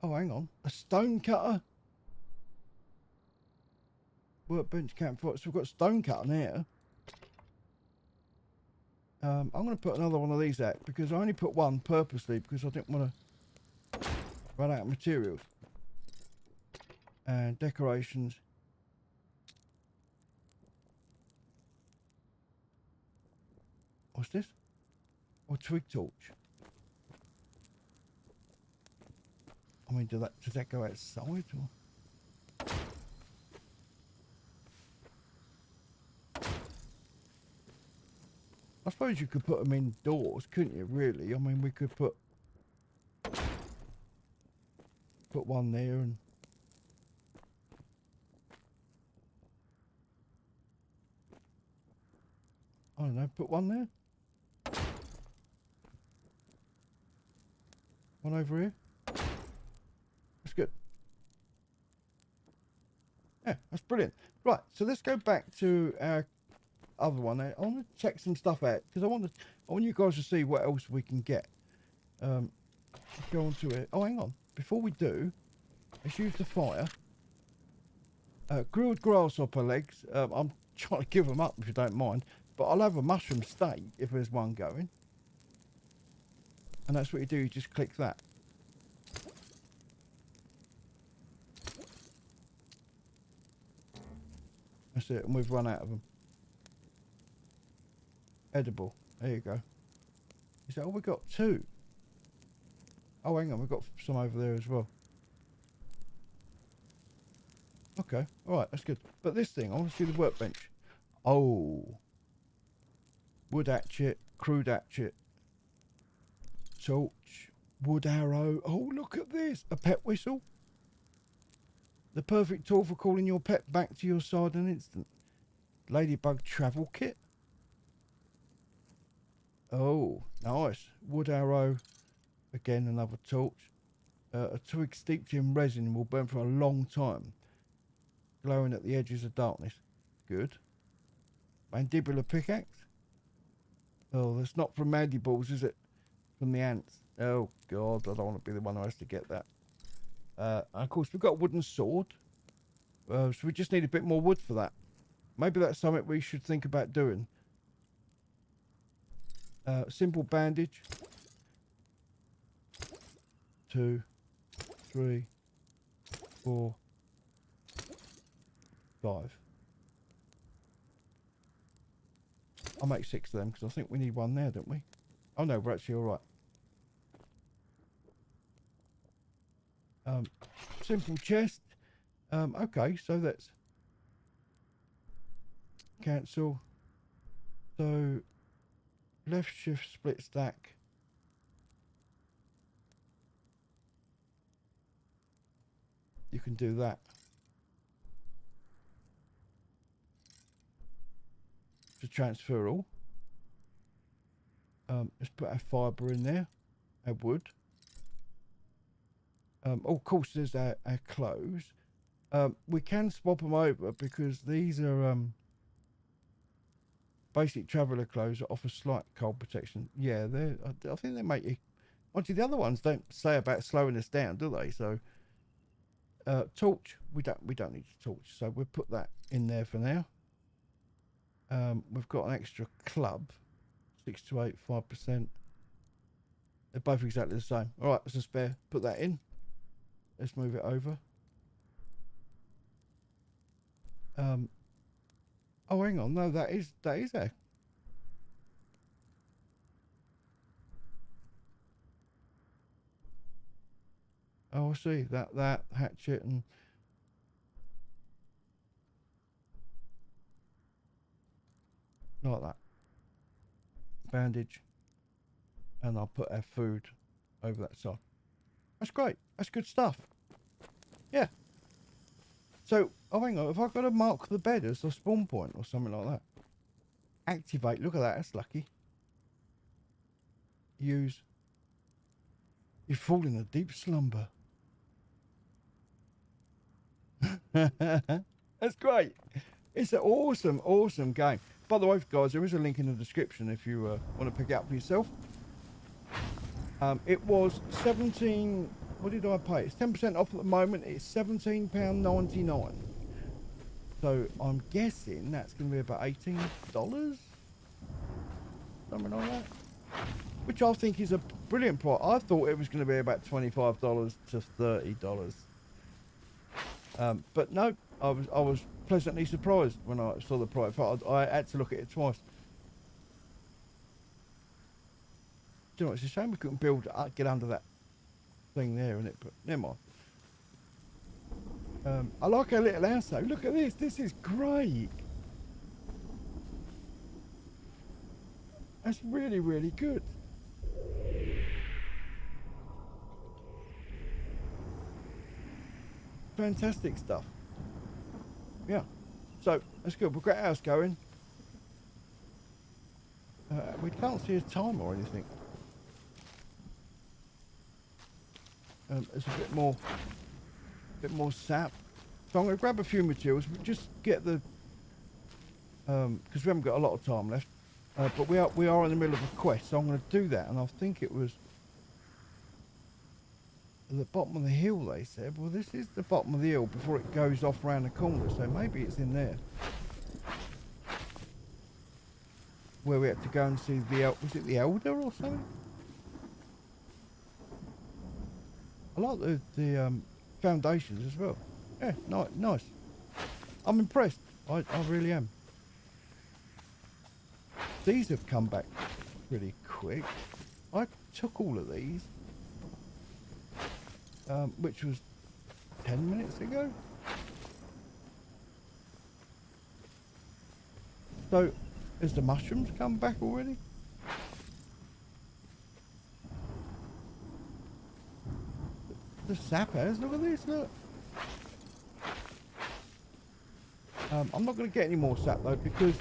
Oh, hang on. A stone cutter. Workbench campfire. So we've got stone cutter here. I'm going to put another one of these out because I only put one purposely because I didn't want to run out of materials. And decorations. What's this? Or twig torch. I mean, does that go outside or? I suppose you could put them indoors, couldn't you, really? I mean, we could put one there and... I don't know, put one there? One over here? That's good. Yeah, that's brilliant. Right, so let's go back to our other one. I want to check some stuff out because I want you guys to see what else we can get. Let's go on to it. Oh, hang on. Before we do, let's use the fire. Grilled grasshopper legs. I'm trying to give them up if you don't mind, but I'll have a mushroom steak if there's one going. And that's what you do. You just click that. That's it, and we've run out of them. Edible. There you go. Is that all we got? 2. Oh, hang on, we've got some over there as well. Okay, alright, that's good. But this thing, I want to see the workbench. Oh. Wood hatchet, crude hatchet, torch, wood arrow. Oh, look at this. A pet whistle. The perfect tool for calling your pet back to your side in an instant. Ladybug travel kit. Oh, nice. Wood arrow. Again, another torch. A twig steeped in resin will burn for a long time, glowing at the edges of darkness. Good. Mandibular pickaxe. Oh, that's not from mandibles, is it? From the ants. Oh, God, I don't want to be the one who has to get that. And of course, we've got a wooden sword. So we just need a bit more wood for that. Maybe that's something we should think about doing. Simple bandage. 2, 3, 4, 5. I'll make 6 of them because I think we need one there, don't we? Oh no, we're actually alright. Simple chest. Okay, so that's cancel. So left shift split stack. You can do that. To transfer all. Let's put our fibre in there. Our wood. Of course, there's our clothes. We can swap them over because these are basic traveller clothes that offer slight cold protection. Yeah, I think they make you. Actually, the other ones don't say about slowing us down, do they? So, torch. We don't need a torch, so we'll put that in there for now. We've got an extra club, 6 to 8, 5%. They're both exactly the same. All right, there's a spare. Put that in. Let's move it over. Oh, hang on. No, that is there. Oh, I see. That hatchet and like that. Bandage. And I'll put our food over that side. That's great. That's good stuff. Yeah. So, oh, hang on. Have I got to mark the bed as a spawn point or something like that? Activate. Look at that. That's lucky. Use. You fall in a deep slumber. That's great. It's an awesome, awesome game. By the way, guys, there is a link in the description if you want to pick it up for yourself. It was 17. What did I pay? It's 10% off at the moment. It's £17.99. So I'm guessing that's going to be about $18, something like that. Which I think is a brilliant price. I thought it was going to be about $25 to $30. But no, I was pleasantly surprised when I saw the price. I had to look at it twice. Do you know, it's a shame we couldn't get under that thing there, isn't it? But never mind. I like our little house though. Look at this. This is great. That's really, really good. Fantastic stuff. Yeah. So that's good. We've got our house going. We can't see a time or anything. There's a bit more sap. So I'm going to grab a few materials, but just get the because we haven't got a lot of time left. But we are in the middle of a quest, so I'm going to do that. And I think it was at the bottom of the hill, they said. Well, this is the bottom of the hill before it goes off round the corner, so maybe it's in there. Where we had to go and see was it the Elder or something? I like the foundations as well. Yeah, nice. I'm impressed. I really am. These have come back pretty quick. I took all of these, which was 10 minutes ago. So, has the mushrooms come back already? The sap has. Look at this, look. I'm not going to get any more sap though, because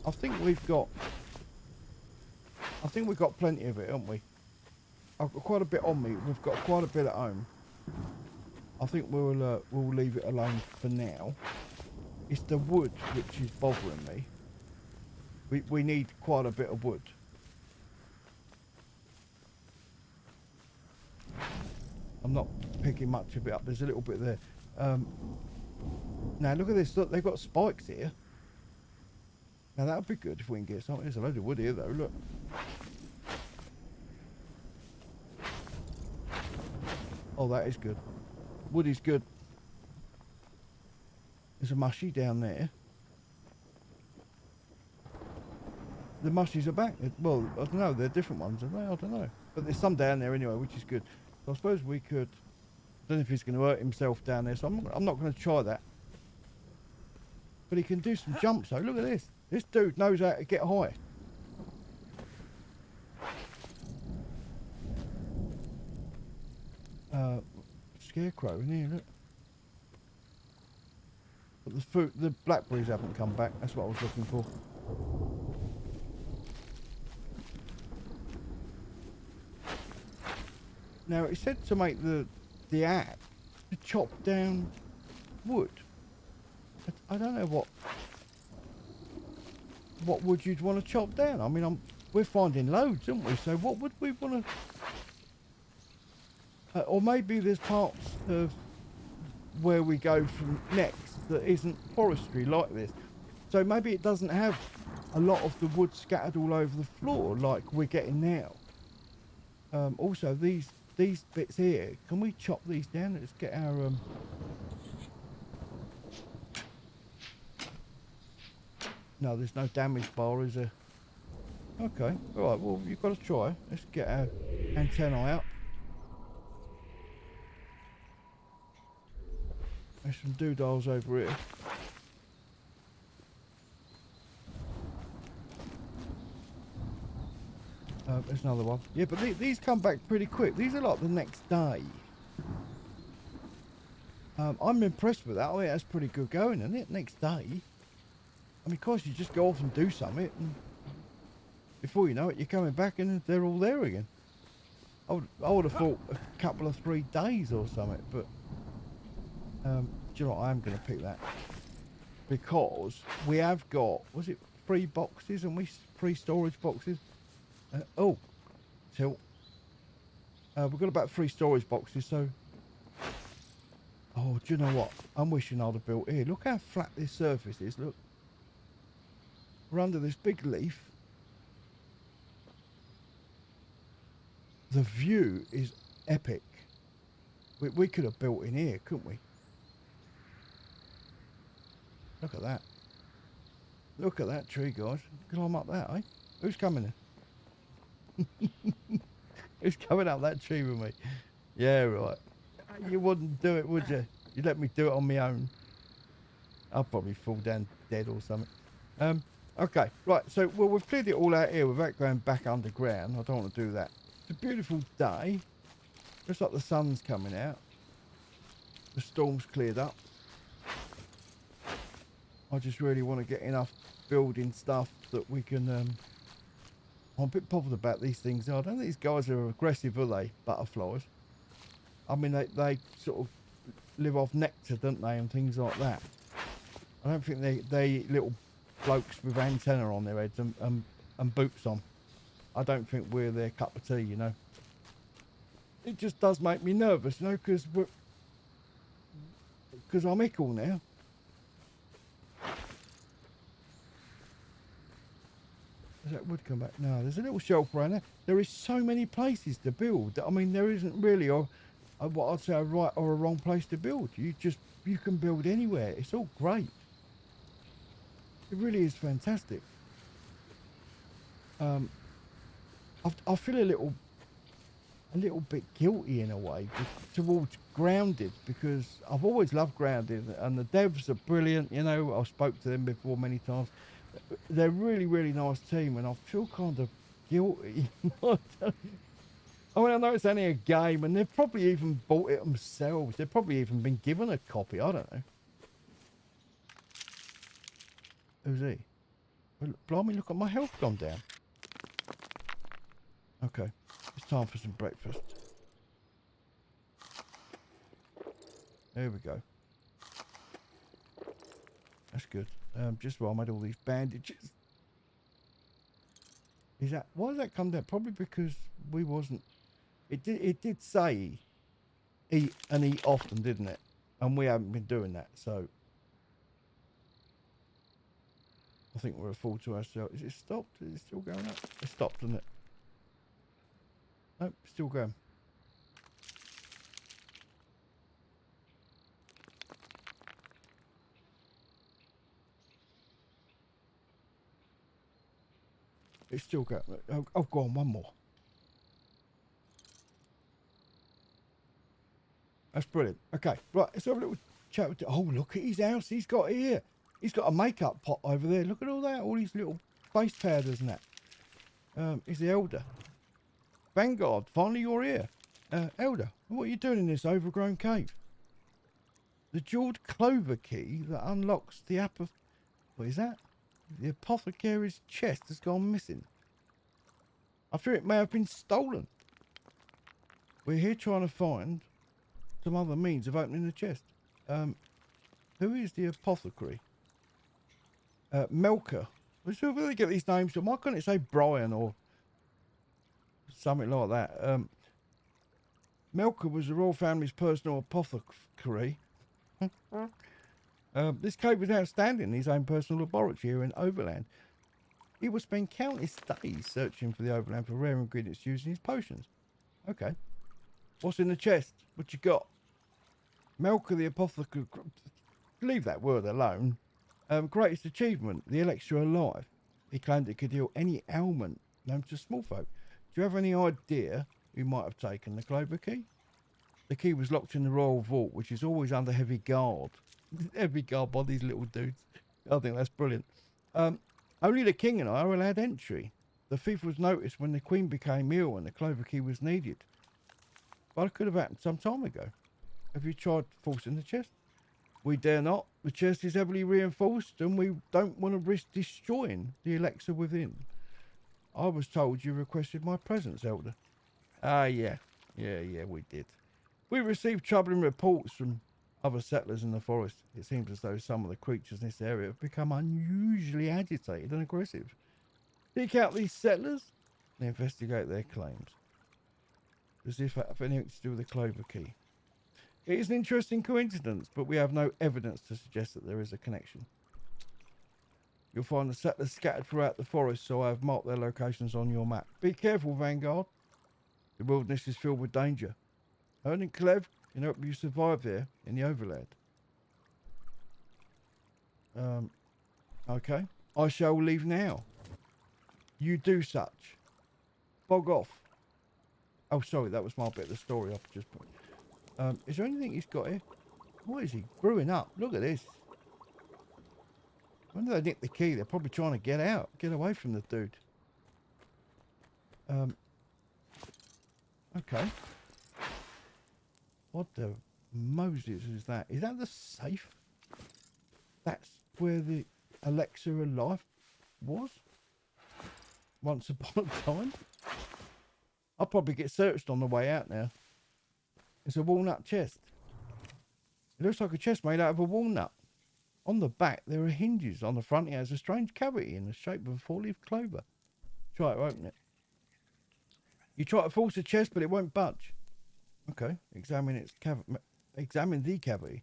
I think we've got plenty of it, haven't we? I've got quite a bit on me. We've got quite a bit at home. I think we'll leave it alone for now. It's the wood which is bothering me. We need quite a bit of wood. I'm not picking much of it up. There's a little bit there. Now look at this. Look, they've got spikes here. Now that would be good if we can get something. There's a load of wood here though. Look. Oh, that is good. Wood is good. There's a mushy down there. The mushies are back. Well, I don't know. They're different ones, aren't they? I don't know. But there's some down there anyway, which is good. So I suppose we could. I don't know if he's going to hurt himself down there, so I'm not going to try that. But he can do some jumps though. Look at this. This dude knows how to get high. Scarecrow in here, look. But the blackberries haven't come back. That's what I was looking for. Now it said to make the app to chop down wood. I don't know what wood you'd want to chop down. I mean, we're finding loads, aren't we? So what would we want to? Or maybe there's parts of where we go from next that isn't forestry like this. So maybe it doesn't have a lot of the wood scattered all over the floor like we're getting now. Also, these bits here, can we chop these down? Let's get our no, there's no damage bar, is there? Okay, all right. Well, you've got to try. Let's get our antennae out. There's some doodles over here. There's another one. Yeah, but these come back pretty quick. These are like the next day. I'm impressed with that. I mean, that's pretty good going, isn't it? Next day. I mean, of course, you just go off and do something, and before you know it, you're coming back and they're all there again. I would have thought a couple of 3 days or something, but do you know what? I am going to pick that because we have got, was it 3 boxes, and 3 storage boxes? Oh, tilt. We've got about 3 storage boxes, so. Oh, do you know what? I'm wishing I'd have built here. Look how flat this surface is. Look. We're under this big leaf. The view is epic. We could have built in here, couldn't we? Look at that. Look at that tree, guys. Climb up that, eh? Who's coming in? Who's coming up that tree with me? Yeah, right. You wouldn't do it, would you? You'd let me do it on my own. I'll probably fall down dead or something. Okay, right. So, well, we've cleared it all out here without going back underground. I don't want to do that. It's a beautiful day. Looks like the sun's coming out. The storm's cleared up. I just really want to get enough building stuff that we can... I'm a bit bothered about these things. I don't think these guys are aggressive, are they? Butterflies. I mean, they sort of live off nectar, don't they, and things like that. I don't think they eat little blokes with antenna on their heads and boots on. I don't think we're their cup of tea, you know. It just does make me nervous, you know, because I'm ickle now. Does that wood come back? No, there's a little shelf around there. There is so many places to build. I mean, there isn't really what I'd say a right or a wrong place to build. You can build anywhere. It's all great. It really is fantastic. I feel a little bit guilty in a way towards Grounded, because I've always loved Grounded and the devs are brilliant. You know, I've spoke to them before many times. They're a really, really nice team, and I feel kind of guilty. I mean, I know it's only a game, and they've probably even bought it themselves. They've probably even been given a copy. I don't know. Who's he? Well, blimey, look at my health gone down. Okay, it's time for some breakfast. There we go. That's good. Just while I made all these bandages. Is that, why did that come down? Probably because we wasn't, it did say eat and eat often, didn't it? And we haven't been doing that, so I think we're a fool to ourselves. Is it stopped? Is it still going up? It stopped, isn't it? Nope, still going. It's still going. Oh, go on, one more. That's brilliant. Okay, right, let's have a little chat with... Oh, look at his house he's got here. He's got a makeup pot over there. Look at all that, all these little face powders and that. He's the Elder. Vanguard, finally you're here. Elder, what are you doing in this overgrown cave? The jeweled clover key that unlocks the what is that? The apothecary's chest has gone missing. I fear it may have been stolen. We're here trying to find some other means of opening the chest. Who is the apothecary? Melker. Where do they get these names from? Why couldn't it say Brian or something like that? Melker was the royal family's personal apothecary. This cave was outstanding in his own personal laboratory here in Overland. He would spend countless days searching for the Overland for rare ingredients used in his potions. Okay. What's in the chest? What you got? Melker the apothecary... Leave that word alone. Greatest achievement, the elixir of life. He claimed it could heal any ailment known to small folk. Do you have any idea who might have taken the clover key? The key was locked in the royal vault, which is always under heavy guard. Heavy guard by these little dudes. I think that's brilliant. Only the king and I are allowed entry. The thief was noticed when the queen became ill and the clover key was needed. But it could have happened some time ago. Have you tried forcing the chest? We dare not. The chest is heavily reinforced and we don't want to risk destroying the elixir within. I was told you requested my presence, Elder. Ah, yeah. Yeah, we did. We received troubling reports from other settlers in the forest. It seems as though some of the creatures in this area have become unusually agitated and aggressive. Seek out these settlers and investigate their claims. As if have anything to do with the clover key. It is an interesting coincidence, but we have no evidence to suggest that there is a connection. You'll find the settlers scattered throughout the forest, so I have marked their locations on your map. Be careful, Vanguard. The wilderness is filled with danger. Ern and Clev can help you survive there in the Overland. Okay. I shall leave now. You do such. Bog off. Oh, sorry, that was my bit of the story I've just put. Is there anything he's got here? What is he brewing up? Look at this. When they nick the key, they're probably trying to get out. Get away from the dude. Okay. What the Moses is that? Is that the safe? That's where the elixir of life was? Once upon a time? I'll probably get searched on the way out now. It's a walnut chest. It looks like a chest made out of a walnut. On the back, there are hinges. On the front, it has a strange cavity in the shape of a four-leaf clover. Try to open it. You try to force the chest, but it won't budge. Okay, examine the cavity.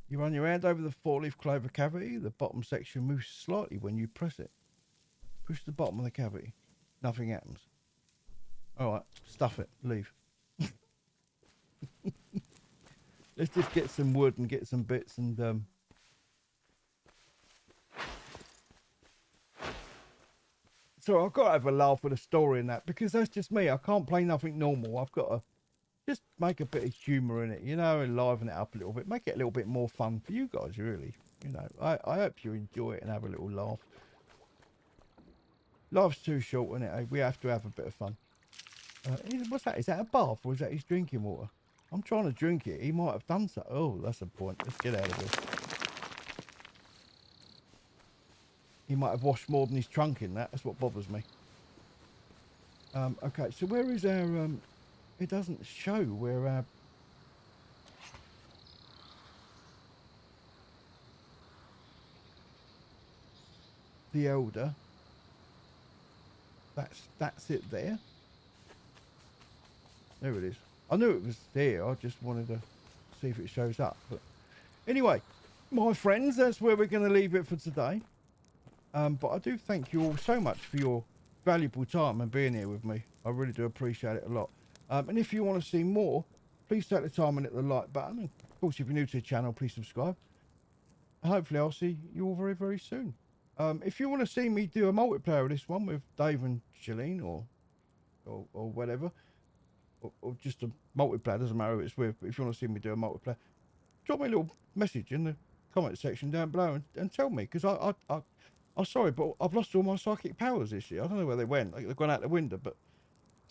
You run your hand over the four-leaf clover cavity. The bottom section moves slightly when you press it. Push the bottom of the cavity. Nothing happens. All right, stuff it. Leave. Let's just get some wood and get some bits and So I've got to have a laugh with a story in that, because that's just me. I can't play nothing normal. I've got to just make a bit of humour in it, you know, and liven it up a little bit. Make it a little bit more fun for you guys, really. You know, I hope you enjoy it and have a little laugh. Life's too short, isn't it? Eh? We have to have a bit of fun. What's that? Is that a bath or is that his drinking water? I'm trying to drink it. He might have done so. Oh, that's a point. Let's get out of here. He might have washed more than his trunk in that. That's what bothers me. Okay, so where is our... it doesn't show where our... the elder... That's it there. There it is. I knew it was there. I just wanted to see if it shows up. But anyway, my friends, that's where we're going to leave it for today. But I do thank you all so much for your valuable time and being here with me. I really do appreciate it a lot. And if you want to see more, please take the time and hit the like button. And of course, if you're new to the channel, please subscribe. And hopefully I'll see you all very, very soon. If you want to see me do a multiplayer of this one with Dave and Shalene or whatever, or just a multiplayer, doesn't matter who it's with, but if you want to see me do a multiplayer, drop me a little message in the comment section down below and tell me, because I'm sorry, but I've lost all my psychic powers this year. I don't know where they went. Like, they've gone out the window, but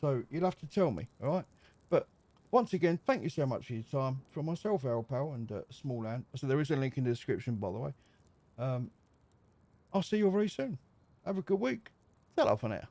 so you'll have to tell me, all right? But once again, thank you so much for your time. From myself, Errol Powell, and Small Land. So there is a link in the description, by the way. I'll see you all very soon. Have a good week. Ta-ra for now.